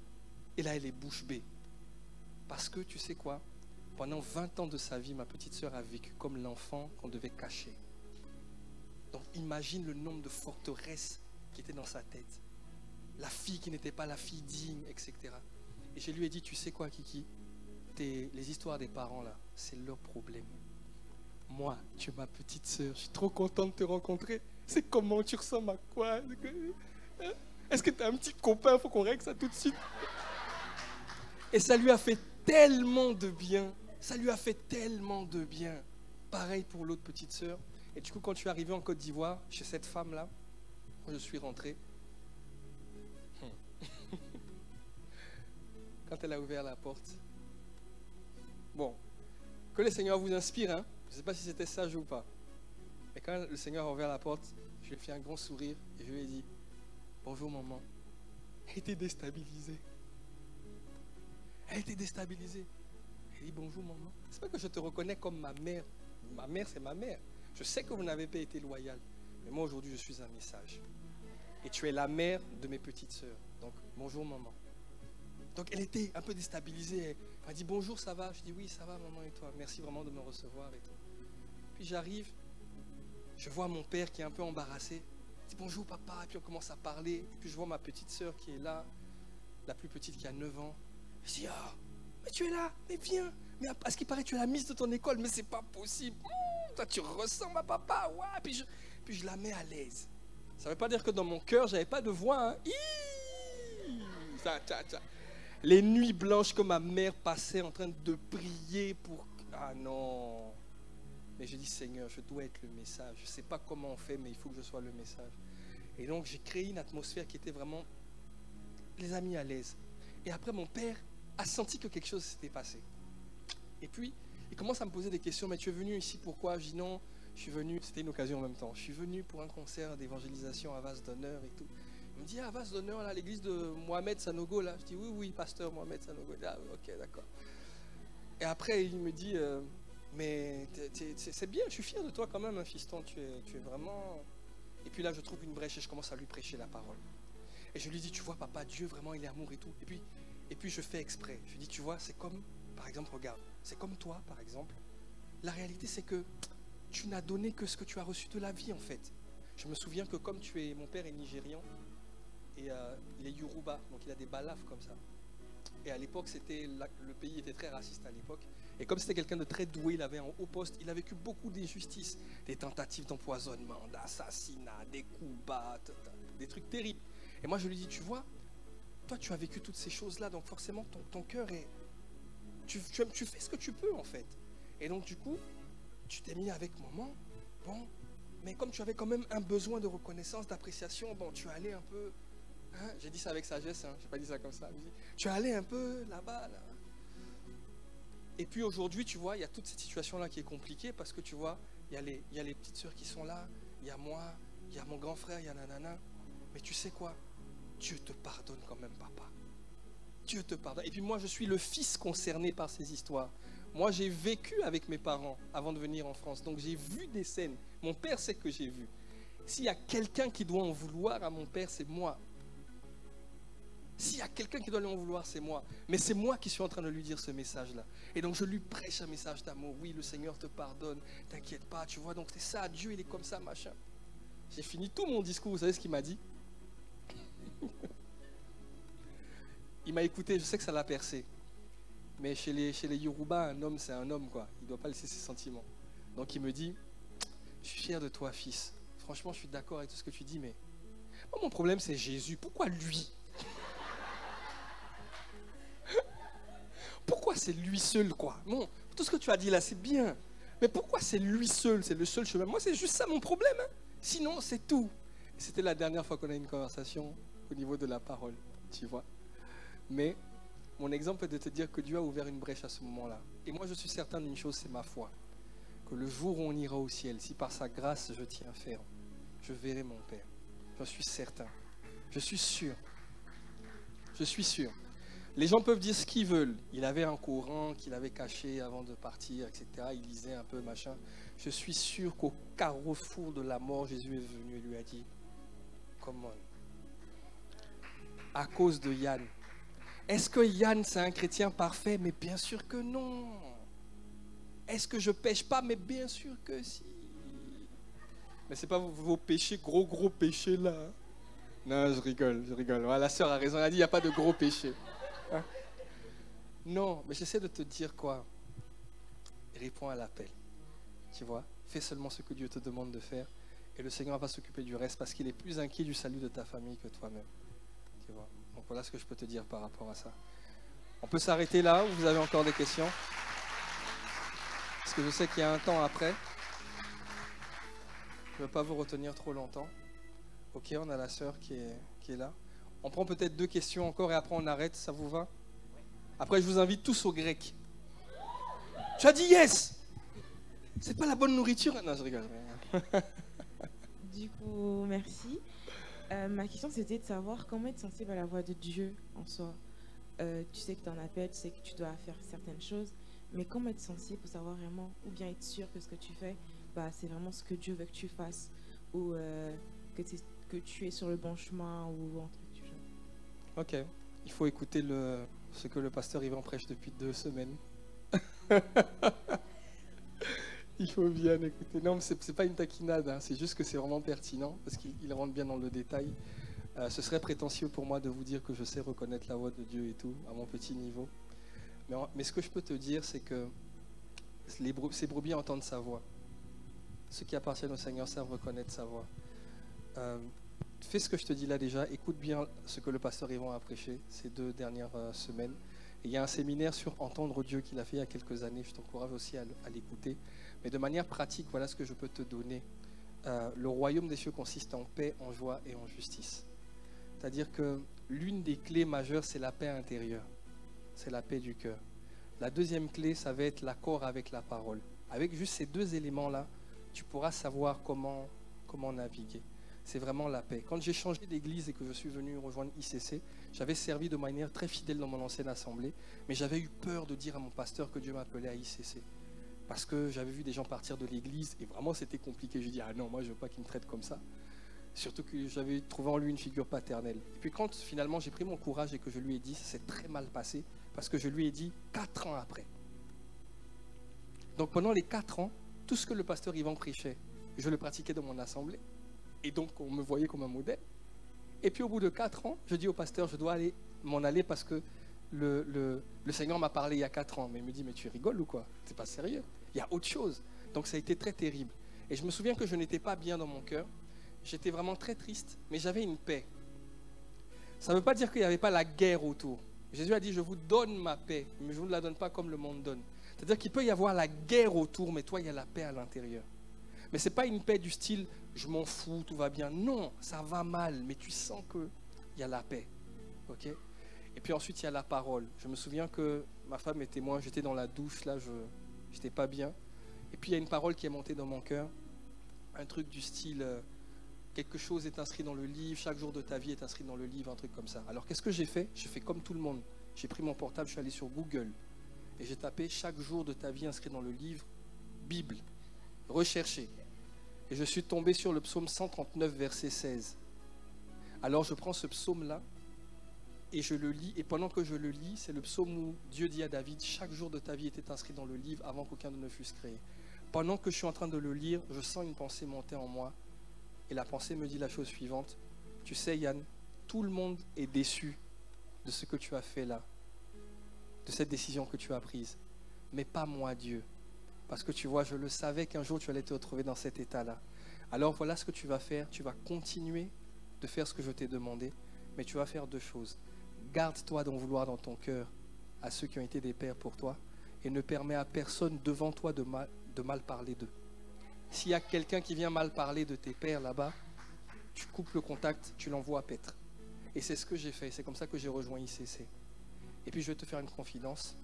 Et là, elle est bouche bée. Parce que, tu sais quoi, pendant 20 ans de sa vie, ma petite sœur a vécu comme l'enfant qu'on devait cacher. Donc imagine le nombre de forteresses qui étaient dans sa tête. La fille qui n'était pas la fille digne, etc. Et je lui ai dit, tu sais quoi, Kiki, les histoires des parents, là, c'est leur problème. Moi, tu es ma petite sœur, je suis trop content de te rencontrer. C'est comment, tu ressembles à quoi? Est-ce que tu as un petit copain? Il faut qu'on règle ça tout de suite. Et ça lui a fait tellement de bien. Ça lui a fait tellement de bien. Pareil pour l'autre petite sœur. Et du coup, quand je suis arrivé en Côte d'Ivoire, chez cette femme-là, quand je suis rentré, quand elle a ouvert la porte, bon, que le Seigneur vous inspire, hein. Je ne sais pas si c'était sage ou pas. Mais quand le Seigneur a ouvert la porte, je lui ai fait un grand sourire et je lui ai dit, bonjour maman. Elle était déstabilisée. Elle était déstabilisée. Elle dit, bonjour maman. C'est pas que je te reconnais comme ma mère. Ma mère, c'est ma mère. Je sais que vous n'avez pas été loyal. Mais moi, aujourd'hui, je suis un message. Et tu es la mère de mes petites sœurs. Donc, bonjour maman. Donc, elle était un peu déstabilisée. Elle m'a dit, bonjour, ça va? Je dis, oui, ça va maman et toi? Merci vraiment de me recevoir et tout. Puis j'arrive, je vois mon père qui est un peu embarrassé. Il dit, bonjour papa. Et puis on commence à parler. Et puis je vois ma petite sœur qui est là, la plus petite qui a 9 ans. Je dis, ah, mais tu es là, mais viens. Mais à ce qui paraît, tu es la miss de ton école, mais c'est pas possible. Toi, tu ressembles à papa. Ouais. Puis je la mets à l'aise. Ça ne veut pas dire que dans mon cœur, j'avais pas de voix. Hein. Les nuits blanches que ma mère passait en train de prier pour... Ah non. Mais je dis, Seigneur, je dois être le message. Je ne sais pas comment on fait, mais il faut que je sois le message. Et donc, j'ai créé une atmosphère qui était vraiment... les a mis à l'aise. Et après, mon père a senti que quelque chose s'était passé. Et puis, il commence à me poser des questions. Mais tu es venu ici pourquoi? Je dis non, je suis venu, c'était une occasion en même temps. Je suis venu pour un concert d'évangélisation à Vase d'Honneur et tout. Il me dit, à Vase d'Honneur, là, l'église de Mohamed Sanogo, là. Je dis, oui, pasteur Mohamed Sanogo. Ah, ok, d'accord. Et après, il me dit, mais c'est bien, je suis fier de toi quand même, hein, fiston. Tu es vraiment... Et puis là, je trouve une brèche et je commence à lui prêcher la parole. Et je lui dis, tu vois, papa, Dieu, vraiment, il est amour et tout. Et puis je fais exprès. Je lui dis, tu vois, c'est comme, par exemple, regarde, c'est comme toi, par exemple. La réalité, c'est que tu n'as donné que ce que tu as reçu de la vie, en fait. Je me souviens que comme mon père est nigérian, et il est Yoruba, donc il a des balafres comme ça. Et à l'époque, le pays était très raciste à l'époque. Et comme c'était quelqu'un de très doué, il avait un haut poste, il a vécu beaucoup d'injustices, des tentatives d'empoisonnement, d'assassinat, des coups bas, des trucs terribles. Et moi, je lui dis, tu vois, toi, tu as vécu toutes ces choses-là, donc forcément, ton cœur est... Tu fais ce que tu peux, en fait. Et donc, du coup, tu t'es mis avec maman, bon, mais comme tu avais quand même un besoin de reconnaissance, d'appréciation, bon, tu es allé un peu... Hein, j'ai dit ça avec sagesse, hein, je n'ai pas dit ça comme ça. Tu es allé un peu là-bas, là. Et puis aujourd'hui, tu vois, il y a toute cette situation-là qui est compliquée parce que tu vois, il y a les petites sœurs qui sont là, il y a moi, il y a mon grand frère, il y a nanana. Mais tu sais quoi? Dieu te pardonne quand même, papa. Dieu te pardonne. Et puis moi, je suis le fils concerné par ces histoires. Moi, j'ai vécu avec mes parents avant de venir en France. Donc, j'ai vu des scènes. Mon père sait que j'ai vu. S'il y a quelqu'un qui doit en vouloir à mon père, c'est moi. S'il y a quelqu'un qui doit lui en vouloir, c'est moi. Mais c'est moi qui suis en train de lui dire ce message-là. Et donc, je lui prêche un message d'amour. Oui, le Seigneur te pardonne. T'inquiète pas, tu vois. Donc, c'est ça. Dieu, il est comme ça, machin. J'ai fini tout mon discours. Vous savez ce qu'il m'a dit? Il m'a écouté. Je sais que ça l'a percé. Mais chez les Yoruba, un homme, c'est un homme, quoi. Il ne doit pas laisser ses sentiments. Donc, il me dit, je suis fier de toi, fils. Franchement, je suis d'accord avec tout ce que tu dis, mais moi, mon problème, c'est Jésus. Pourquoi lui? c'est lui seul, quoi? Non, tout ce que tu as dit là, c'est bien. Mais pourquoi c'est lui seul? C'est le seul chemin. Moi, c'est juste ça mon problème. Hein. Sinon, c'est tout. C'était la dernière fois qu'on a eu une conversation au niveau de la parole, tu vois. Mais mon exemple est de te dire que Dieu a ouvert une brèche à ce moment-là. Et moi, je suis certain d'une chose, c'est ma foi. Que le jour où on ira au ciel, si par sa grâce je tiens ferme, je verrai mon Père. J'en suis certain. Je suis sûr. Je suis sûr. Les gens peuvent dire ce qu'ils veulent. Il avait un Coran qu'il avait caché avant de partir, etc. Il lisait un peu, machin. Je suis sûr qu'au carrefour de la mort, Jésus est venu et lui a dit, come on. À cause de Yann. Est-ce que Yann, c'est un chrétien parfait? Mais bien sûr que non. Est-ce que je pêche pas? Mais bien sûr que si. Mais c'est pas vos péchés, gros péchés là. Hein? Non, je rigole. Voilà, la sœur a raison, elle a dit il n'y a pas de gros péchés. Hein? Non, mais j'essaie de te dire quoi? Réponds à l'appel. Tu vois? Fais seulement ce que Dieu te demande de faire et le Seigneur va s'occuper du reste parce qu'il est plus inquiet du salut de ta famille que toi-même. Tu vois? Donc voilà ce que je peux te dire par rapport à ça. On peut s'arrêter là ou vous avez encore des questions? Parce que je sais qu'il y a un temps après. Je ne veux pas vous retenir trop longtemps. Ok, on a la sœur qui est là. On prend peut-être 2 questions encore et après on arrête, ça vous va? Après je vous invite tous au grec. Tu as dit yes! C'est pas la bonne nourriture? Non, je rigole. Du coup, merci. Ma question c'était de savoir comment être sensible à la voix de Dieu en soi. Tu sais que tu en appelles, tu sais que tu dois faire certaines choses, mais comment être sensible pour savoir vraiment, ou bien être sûr que ce que tu fais, bah, c'est vraiment ce que Dieu veut que tu fasses, ou que tu es sur le bon chemin, ou un truc du genre. Ok, il faut écouter ce que le pasteur Yvan prêche depuis 2 semaines. Il faut bien écouter. Non, mais c'est pas une taquinade, hein. C'est juste que c'est vraiment pertinent, parce qu'il rentre bien dans le détail. Ce serait prétentieux pour moi de vous dire que je sais reconnaître la voix de Dieu et tout, à mon petit niveau. Mais ce que je peux te dire, c'est que ces brebis entendent sa voix. Ceux qui appartiennent au Seigneur savent reconnaître sa voix. Fais ce que je te dis là déjà, écoute bien ce que le pasteur Yvan a prêché ces 2 dernières semaines. Et il y a un séminaire sur entendre Dieu qu'il a fait il y a quelques années, je t'encourage aussi à l'écouter. Mais de manière pratique, voilà ce que je peux te donner. Le royaume des cieux consiste en paix, en joie et en justice. C'est-à-dire que l'une des clés majeures, c'est la paix intérieure. C'est la paix du cœur. La deuxième clé, ça va être l'accord avec la parole. Avec juste ces 2 éléments-là, tu pourras savoir comment naviguer. C'est vraiment la paix. Quand j'ai changé d'église et que je suis venu rejoindre ICC, j'avais servi de manière très fidèle dans mon ancienne assemblée, mais j'avais eu peur de dire à mon pasteur que Dieu m'appelait à ICC. Parce que j'avais vu des gens partir de l'église et vraiment c'était compliqué. Je dis ah non, moi je veux pas qu'il me traite comme ça. Surtout que j'avais trouvé en lui une figure paternelle. Et puis quand finalement j'ai pris mon courage et que je lui ai dit, ça s'est très mal passé, parce que je lui ai dit 4 ans après. Donc pendant les 4 ans, tout ce que le pasteur Yvan prêchait, je le pratiquais dans mon assemblée. Et donc on me voyait comme un modèle. Et puis au bout de 4 ans, je dis au pasteur, je dois m'en aller parce que le Seigneur m'a parlé il y a 4 ans. Mais il me dit, mais tu rigoles ou quoi? C'est pas sérieux. Il y a autre chose. Donc ça a été très terrible. Et je me souviens que je n'étais pas bien dans mon cœur. J'étais vraiment très triste, mais j'avais une paix. Ça ne veut pas dire qu'il n'y avait pas la guerre autour. Jésus a dit, je vous donne ma paix, mais je ne vous la donne pas comme le monde donne. C'est-à-dire qu'il peut y avoir la guerre autour, mais toi, il y a la paix à l'intérieur. Mais ce n'est pas une paix du style, je m'en fous, tout va bien. Non, ça va mal, mais tu sens qu'il y a la paix. Ok? Et puis ensuite, il y a la parole. Je me souviens que ma femme est témoin, j'étais dans la douche, là, je n'étais pas bien. Et puis il y a une parole qui est montée dans mon cœur, un truc du style... quelque chose est inscrit dans le livre, chaque jour de ta vie est inscrit dans le livre, un truc comme ça. Alors qu'est-ce que j'ai fait? J'ai fait comme tout le monde. J'ai pris mon portable, je suis allé sur Google et j'ai tapé chaque jour de ta vie inscrit dans le livre, Bible, recherché. Et je suis tombé sur le psaume 139, verset 16. Alors je prends ce psaume-là et je le lis. Et pendant que je le lis, c'est le psaume où Dieu dit à David, chaque jour de ta vie était inscrit dans le livre avant qu'aucun ne fût créé. Pendant que je suis en train de le lire, je sens une pensée monter en moi. Et la pensée me dit la chose suivante. Tu sais Yann, tout le monde est déçu de ce que tu as fait là, de cette décision que tu as prise. Mais pas moi Dieu. Parce que tu vois, je le savais qu'un jour tu allais te retrouver dans cet état-là. Alors voilà ce que tu vas faire. Tu vas continuer de faire ce que je t'ai demandé. Mais tu vas faire 2 choses. Garde-toi d'en vouloir dans ton cœur à ceux qui ont été des pères pour toi et ne permets à personne devant toi de mal parler d'eux. S'il y a quelqu'un qui vient mal parler de tes pères là-bas, tu coupes le contact, tu l'envoies à paître. Et c'est ce que j'ai fait, c'est comme ça que j'ai rejoint ICC. Et puis je vais te faire une confidence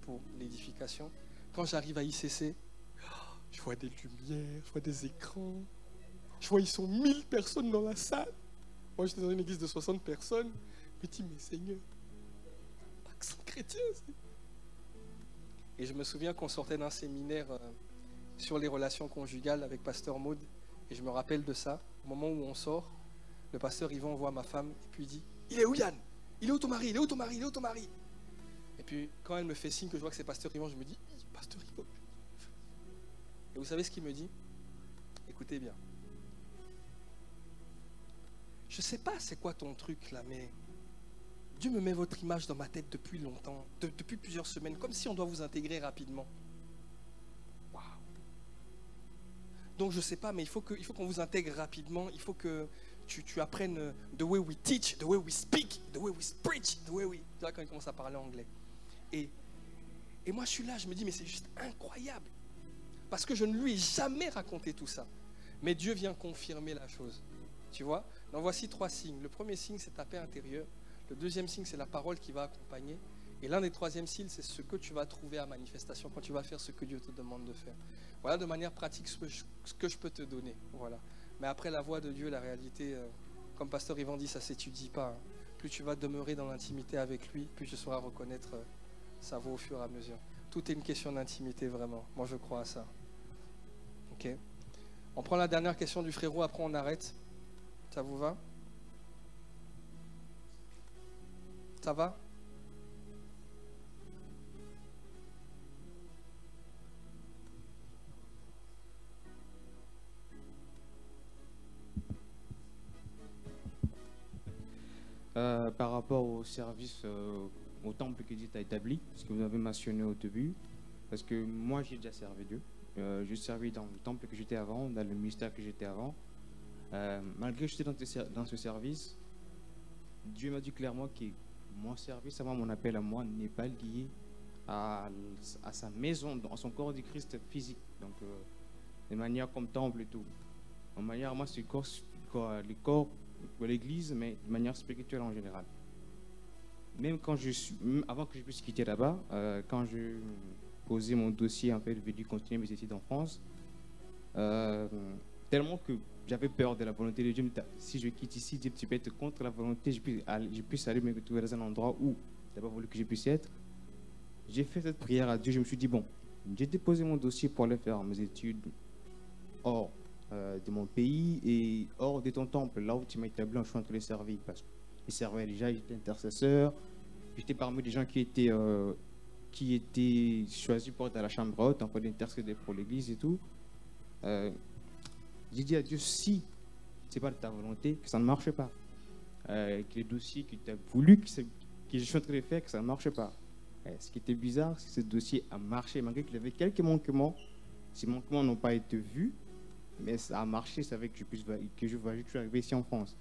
pour l'édification. Quand j'arrive à ICC, je vois des lumières, je vois des écrans. Je vois, ils sont 1000 personnes dans la salle. Moi, j'étais dans une église de 60 personnes. Je me dis, mais Seigneur, accent chrétien. Et je me souviens qu'on sortait d'un séminaire sur les relations conjugales avec Pasteur Maud. Et je me rappelle de ça. Au moment où on sort, le pasteur Yvan voit ma femme et puis il dit, il est où Yann? Il est où ton mari? Il est où ton mari? Il est où ton mari? Et puis, quand elle me fait signe que je vois que c'est Pasteur Yvan, je me dis, Pasteur Yvan. Et vous savez ce qu'il me dit? Écoutez bien. Je ne sais pas c'est quoi ton truc là, mais Dieu me met votre image dans ma tête depuis longtemps, depuis plusieurs semaines, comme si on doit vous intégrer rapidement. Waouh! Donc je ne sais pas, mais il faut qu'on vous intègre rapidement, il faut que tu apprennes the way we teach, the way we speak, the way we preach, the way we... Tu vois quand il commence à parler anglais. Et moi je suis là, je me dis, mais c'est juste incroyable. Parce que je ne lui ai jamais raconté tout ça. Mais Dieu vient confirmer la chose. Tu vois? Donc voici 3 signes. Le premier signe, c'est ta paix intérieure. Le deuxième signe, c'est la parole qui va accompagner. Et l'un des troisièmes signes, c'est ce que tu vas trouver à manifestation quand tu vas faire ce que Dieu te demande de faire. Voilà de manière pratique ce que je peux te donner. Voilà. Mais après, la voix de Dieu, la réalité, comme Pasteur Yvan dit, ça ne s'étudie pas. Plus tu vas demeurer dans l'intimité avec lui, plus tu sauras reconnaître sa voix au fur et à mesure. Tout est une question d'intimité, vraiment. Moi, je crois à ça. Ok. On prend la dernière question du frérot, après on arrête. Ça vous va? Ça va? Par rapport au service, au temple que Dieu t'a établi, ce que vous avez mentionné au début, parce que moi j'ai déjà servi Dieu. Je servis dans le temple que j'étais avant, dans le ministère que j'étais avant. Malgré que j'étais dans ce service, Dieu m'a dit clairement que mon service, avant mon appel à moi, n'est pas lié à sa maison, à son corps du Christ physique, donc de manière comme temple et tout. En manière, moi, c'est le corps de l'église, mais de manière spirituelle en général. Même avant que je puisse quitter là-bas, quand je posais mon dossier, en fait, je vais continuer mes études en France, tellement que j'avais peur de la volonté de Dieu. Si je quitte ici, Dieu peut être contre la volonté, je puisse aller me retrouver dans un endroit où il n'a pas voulu que je puisse être. J'ai fait cette prière à Dieu, je me suis dit, bon, j'ai déposé mon dossier pour aller faire mes études hors de mon pays et hors de ton temple, là où tu m'as établi en train de les servir. Parce qu'il servait déjà, j'étais intercesseur, j'étais parmi les gens qui étaient choisis pour être à la chambre haute, en train d'intercéder pour l'église et tout. J'ai dit à Dieu, si c'est pas de ta volonté, que ça ne marche pas. Que les dossiers que tu as voulu, que je suis en train de faire, que ça ne marche pas. Ce qui était bizarre, c'est que ce dossier a marché, malgré qu'il y avait quelques manquements. Ces manquements n'ont pas été vus, mais ça a marché, ça fait que je suis arrivé ici en France.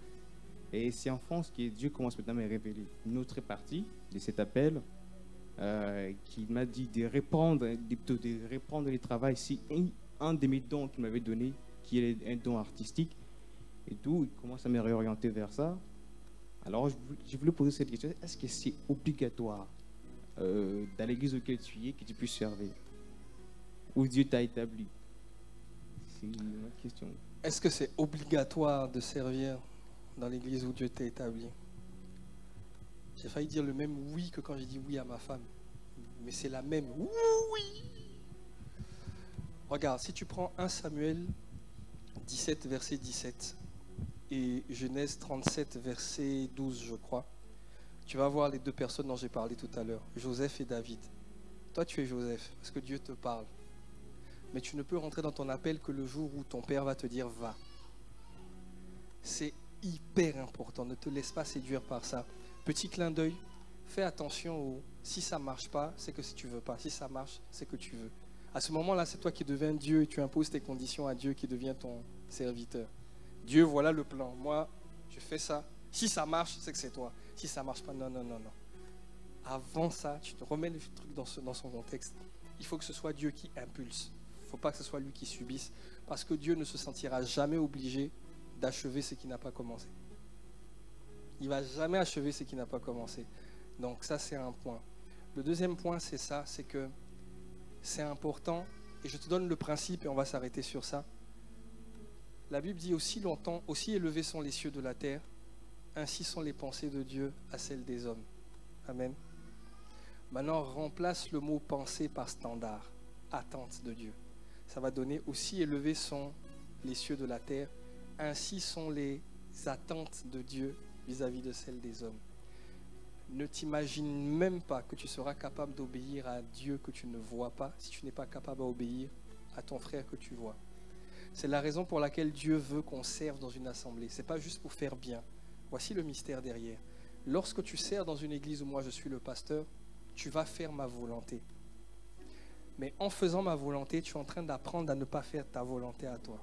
Et c'est en France que Dieu commence maintenant à me révéler une autre partie de cet appel, qui m'a dit de répandre le travail. Si un de mes dons qu'il m'avait donné, qui est un don artistique, et tout, il commence à me réorienter vers ça. Alors, je voulais poser cette question, est-ce que c'est obligatoire dans l'église auquel tu es que tu puisses servir? Où Dieu t'a établi? C'est une question. Est-ce que c'est obligatoire de servir dans l'église où Dieu t'a établi? J'ai failli dire le même oui que quand j'ai dit oui à ma femme. Mais c'est la même oui. Regarde, si tu prends 1 Samuel 17, verset 17 et Genèse 37, verset 12, je crois, tu vas voir les deux personnes dont j'ai parlé tout à l'heure, Joseph et David. Toi, tu es Joseph, parce que Dieu te parle. Mais tu ne peux rentrer dans ton appel que le jour où ton père va te dire « va ». C'est hyper important, ne te laisse pas séduire par ça. Petit clin d'œil, fais attention si ça ne marche pas, c'est que si tu ne veux pas. Si ça marche, c'est que tu veux. À ce moment-là, c'est toi qui deviens Dieu et tu imposes tes conditions à Dieu qui devient ton serviteur. Dieu, voilà le plan. Moi, je fais ça. Si ça marche, c'est que c'est toi. Si ça ne marche pas, non. avant ça, tu te remets le truc dans son contexte. Il faut que ce soit Dieu qui impulse. Il ne faut pas que ce soit lui qui subisse. Parce que Dieu ne se sentira jamais obligé d'achever ce qui n'a pas commencé. Il ne va jamais achever ce qui n'a pas commencé. Donc ça, c'est un point. Le deuxième point, c'est ça, c'est que c'est important, et je te donne le principe et on va s'arrêter sur ça. La Bible dit aussi longtemps, aussi élevés sont les cieux de la terre, ainsi sont les pensées de Dieu à celles des hommes. Amen. Maintenant, remplace le mot pensée par standard, attente de Dieu. Ça va donner aussi élevés sont les cieux de la terre, ainsi sont les attentes de Dieu vis-à-vis de celles des hommes. Ne t'imagine même pas que tu seras capable d'obéir à Dieu que tu ne vois pas si tu n'es pas capable d'obéir à ton frère que tu vois. C'est la raison pour laquelle Dieu veut qu'on serve dans une assemblée. Ce n'est pas juste pour faire bien. Voici le mystère derrière. Lorsque tu sers dans une église où moi je suis le pasteur, tu vas faire ma volonté. Mais en faisant ma volonté, tu es en train d'apprendre à ne pas faire ta volonté à toi.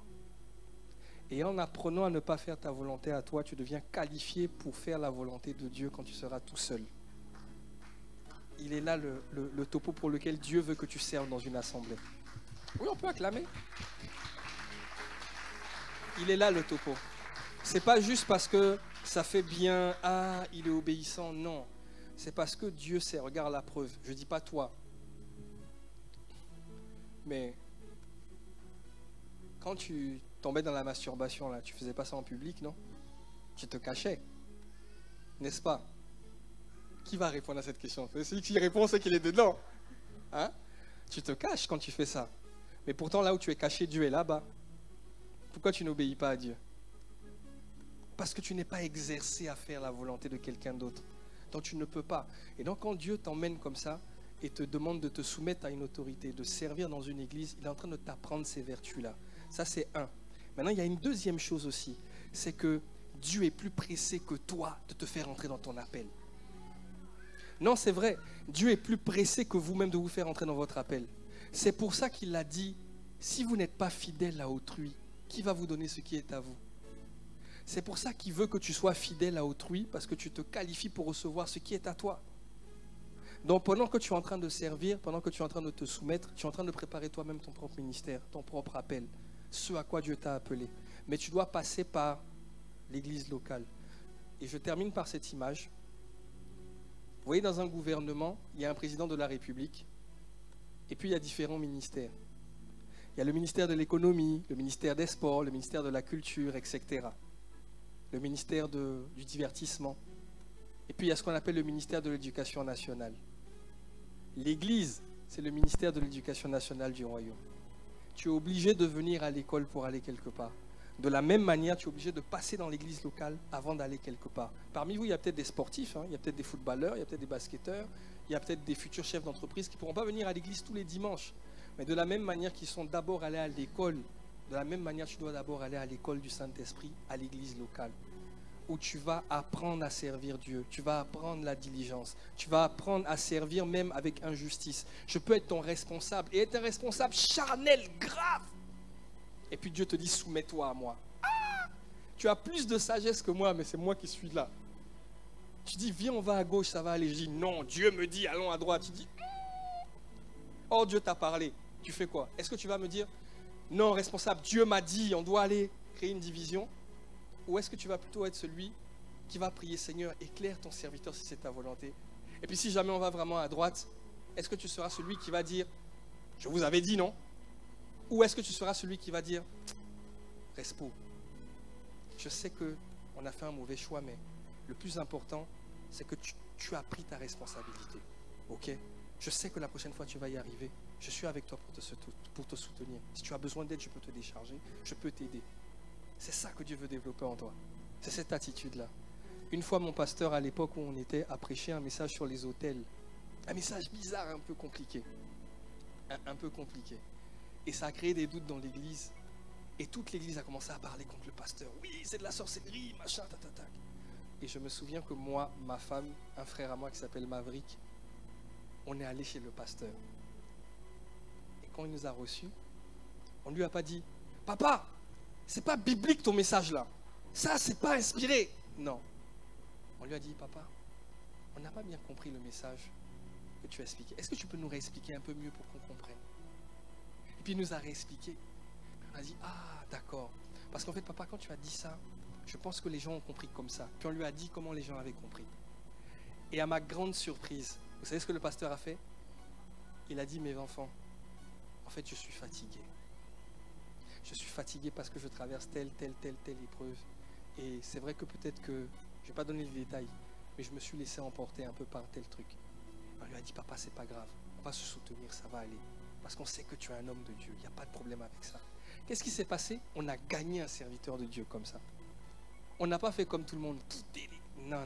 Et en apprenant à ne pas faire ta volonté à toi, tu deviens qualifié pour faire la volonté de Dieu quand tu seras tout seul. Il est là le topo pour lequel Dieu veut que tu serves dans une assemblée. Oui, on peut acclamer. Il est là le topo. C'est pas juste parce que ça fait bien, ah, il est obéissant, non. C'est parce que Dieu sait, regarde la preuve. Je dis pas toi. Mais quand tu tombais dans la masturbation, là, tu faisais pas ça en public, non? Tu te cachais, n'est-ce pas? Qui va répondre à cette question? Celui qui répond, c'est qu'il est dedans. Hein? Tu te caches quand tu fais ça. Mais pourtant, là où tu es caché, Dieu est là-bas. Pourquoi tu n'obéis pas à Dieu? Parce que tu n'es pas exercé à faire la volonté de quelqu'un d'autre. Donc tu ne peux pas. Et donc quand Dieu t'emmène comme ça et te demande de te soumettre à une autorité, de servir dans une église, il est en train de t'apprendre ces vertus-là. Ça, c'est un. Maintenant, il y a une deuxième chose aussi. C'est que Dieu est plus pressé que toi de te faire entrer dans ton appel. Non, c'est vrai. Dieu est plus pressé que vous-même de vous faire entrer dans votre appel. C'est pour ça qu'il a dit, si vous n'êtes pas fidèle à autrui, qui va vous donner ce qui est à vous? C'est pour ça qu'il veut que tu sois fidèle à autrui, parce que tu te qualifies pour recevoir ce qui est à toi. Donc pendant que tu es en train de servir, pendant que tu es en train de te soumettre, tu es en train de préparer toi-même ton propre ministère, ton propre appel, ce à quoi Dieu t'a appelé. Mais tu dois passer par l'église locale. Et je termine par cette image. Vous voyez, dans un gouvernement, il y a un président de la République, et puis il y a différents ministères. Il y a le ministère de l'économie, le ministère des sports, le ministère de la culture, etc. Le ministère du divertissement. Et puis il y a ce qu'on appelle le ministère de l'éducation nationale. L'Église, c'est le ministère de l'éducation nationale du royaume. Tu es obligé de venir à l'école pour aller quelque part. De la même manière, tu es obligé de passer dans l'église locale avant d'aller quelque part. Parmi vous, il y a peut-être des sportifs, hein, il y a peut-être des footballeurs, il y a peut-être des basketteurs, il y a peut-être des futurs chefs d'entreprise qui ne pourront pas venir à l'église tous les dimanches. Mais de la même manière qu'ils sont d'abord allés à l'école, de la même manière, tu dois d'abord aller à l'école du Saint-Esprit, à l'église locale, où tu vas apprendre à servir Dieu, tu vas apprendre la diligence, tu vas apprendre à servir même avec injustice. Je peux être ton responsable et être un responsable charnel, grave. Et puis Dieu te dit, soumets-toi à moi. Ah, tu as plus de sagesse que moi, mais c'est moi qui suis là. Tu dis, viens, on va à gauche, ça va aller. Je dis, non, Dieu me dit, allons à droite. Tu dis, oh, Dieu t'a parlé. Tu fais quoi? Est-ce que tu vas me dire, non, responsable, Dieu m'a dit, on doit aller créer une division? Ou est-ce que tu vas plutôt être celui qui va prier, Seigneur, éclaire ton serviteur si c'est ta volonté? Et puis si jamais on va vraiment à droite, est-ce que tu seras celui qui va dire, je vous avais dit non? Ou est-ce que tu seras celui qui va dire, Respo, je sais qu'on a fait un mauvais choix, mais le plus important, c'est que tu as pris ta responsabilité. Ok? Je sais que la prochaine fois, tu vas y arriver. Je suis avec toi pour te soutenir. Si tu as besoin d'aide, je peux te décharger. Je peux t'aider. C'est ça que Dieu veut développer en toi. C'est cette attitude-là. Une fois, mon pasteur, à l'époque où on était, a prêché un message sur les autels. Un message bizarre, un peu compliqué. Un peu compliqué. Et ça a créé des doutes dans l'église. Et toute l'église a commencé à parler contre le pasteur. Oui, c'est de la sorcellerie, machin, tatatac. Et je me souviens que moi, ma femme, un frère à moi qui s'appelle Maverick, on est allé chez le pasteur. Et quand il nous a reçus, on ne lui a pas dit, papa, c'est pas biblique ton message là. Ça, c'est pas inspiré. Non. On lui a dit, papa, on n'a pas bien compris le message que tu as expliqué. Est-ce que tu peux nous réexpliquer un peu mieux pour qu'on comprenne? Et puis il nous a réexpliqué. On a dit, ah d'accord. Parce qu'en fait, papa, quand tu as dit ça, je pense que les gens ont compris comme ça. Puis on lui a dit comment les gens avaient compris. Et à ma grande surprise, vous savez ce que le pasteur a fait? Il a dit, mes enfants, en fait, je suis fatigué. Je suis fatigué parce que je traverse telle épreuve. Et c'est vrai que peut-être que, je ne vais pas donner les détails, mais je me suis laissé emporter un peu par tel truc. On lui a dit, papa, c'est pas grave. On va se soutenir, ça va aller. Parce qu'on sait que tu es un homme de Dieu. Il n'y a pas de problème avec ça. Qu'est-ce qui s'est passé? On a gagné un serviteur de Dieu comme ça. On n'a pas fait comme tout le monde. Non.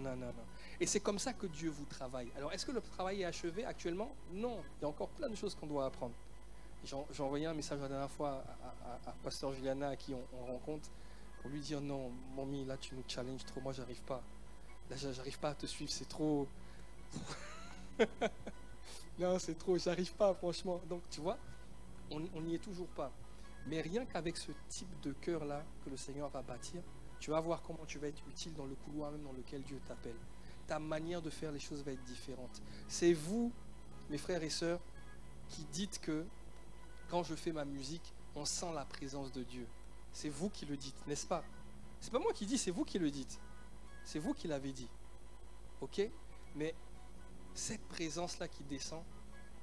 Et c'est comme ça que Dieu vous travaille. Alors, est-ce que le travail est achevé actuellement? Non. Il y a encore plein de choses qu'on doit apprendre. J'ai envoyé un message la dernière fois à Pasteur Juliana, à qui on rencontre, pour lui dire, non, mamie, là, tu nous challenges trop. Moi, j'arrive pas. Là, j'arrive pas à te suivre. C'est trop... non, c'est trop. J'arrive pas, franchement. Donc, tu vois, on n'y est toujours pas. Mais rien qu'avec ce type de cœur-là que le Seigneur va bâtir, tu vas voir comment tu vas être utile dans le couloir même dans lequel Dieu t'appelle. Ta manière de faire les choses va être différente. C'est vous, mes frères et sœurs, qui dites que quand je fais ma musique, on sent la présence de Dieu. C'est vous qui le dites, n'est-ce pas? C'est pas moi qui dis, c'est vous qui le dites. C'est vous qui l'avez dit. Ok? Mais cette présence-là qui descend,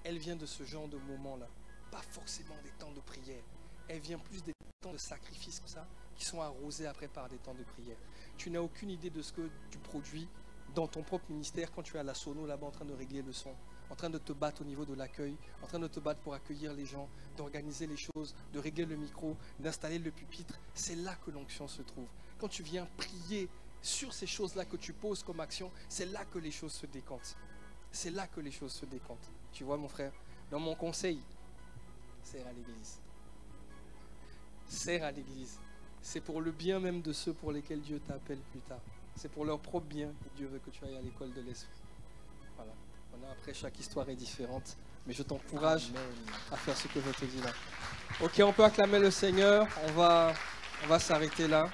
elle vient de ce genre de moment-là. Pas forcément des temps de prière. Elle vient plus des temps de sacrifice comme ça, qui sont arrosés après par des temps de prière. Tu n'as aucune idée de ce que tu produis dans ton propre ministère quand tu es à la sono là-bas en train de régler le son, en train de te battre au niveau de l'accueil, en train de te battre pour accueillir les gens, d'organiser les choses, de régler le micro, d'installer le pupitre. C'est là que l'onction se trouve. Quand tu viens prier sur ces choses-là que tu poses comme action, c'est là que les choses se décantent. C'est là que les choses se décantent. Tu vois, mon frère, dans mon conseil, sers à l'église. Sers à l'église. C'est pour le bien même de ceux pour lesquels Dieu t'appelle plus tard. C'est pour leur propre bien que Dieu veut que tu ailles à l'école de l'esprit. Voilà. Après, chaque histoire est différente. Mais je t'encourage à faire ce que je te dis là. Ok, on peut acclamer le Seigneur. On va s'arrêter là.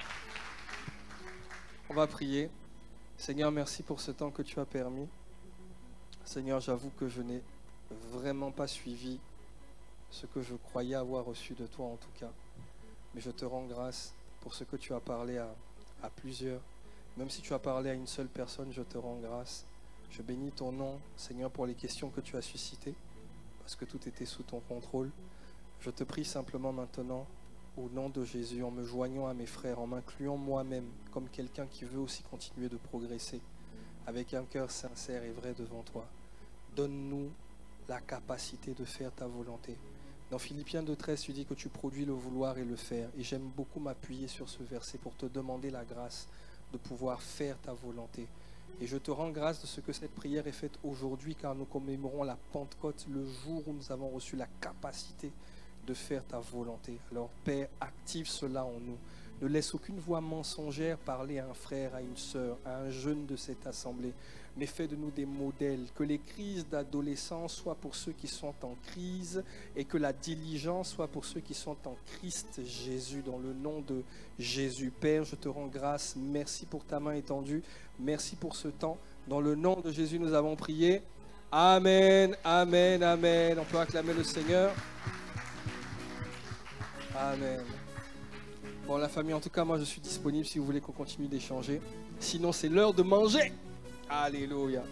On va prier. Seigneur, merci pour ce temps que tu as permis. Seigneur, j'avoue que je n'ai vraiment pas suivi ce que je croyais avoir reçu de toi en tout cas. Mais je te rends grâce pour ce que tu as parlé à plusieurs. Même si tu as parlé à une seule personne, je te rends grâce. Je bénis ton nom, Seigneur, pour les questions que tu as suscitées, parce que tout était sous ton contrôle. Je te prie simplement maintenant, au nom de Jésus, en me joignant à mes frères, en m'incluant moi-même comme quelqu'un qui veut aussi continuer de progresser, avec un cœur sincère et vrai devant toi. Donne-nous la capacité de faire ta volonté. Dans Philippiens 2,13, tu dis que tu produis le vouloir et le faire. Et j'aime beaucoup m'appuyer sur ce verset pour te demander la grâce de pouvoir faire ta volonté. Et je te rends grâce de ce que cette prière est faite aujourd'hui, car nous commémorons la Pentecôte, le jour où nous avons reçu la capacité de faire ta volonté. Alors Père, active cela en nous. Ne laisse aucune voix mensongère parler à un frère, à une sœur, à un jeune de cette assemblée, mais fais de nous des modèles. Que les crises d'adolescence soient pour ceux qui sont en crise et que la diligence soit pour ceux qui sont en Christ Jésus, dans le nom de Jésus. Père, je te rends grâce. Merci pour ta main étendue. Merci pour ce temps. Dans le nom de Jésus, nous avons prié. Amen, amen, amen. On peut acclamer le Seigneur. Amen. Bon, la famille, en tout cas, moi, je suis disponible si vous voulez qu'on continue d'échanger. Sinon, c'est l'heure de manger. Alléluia.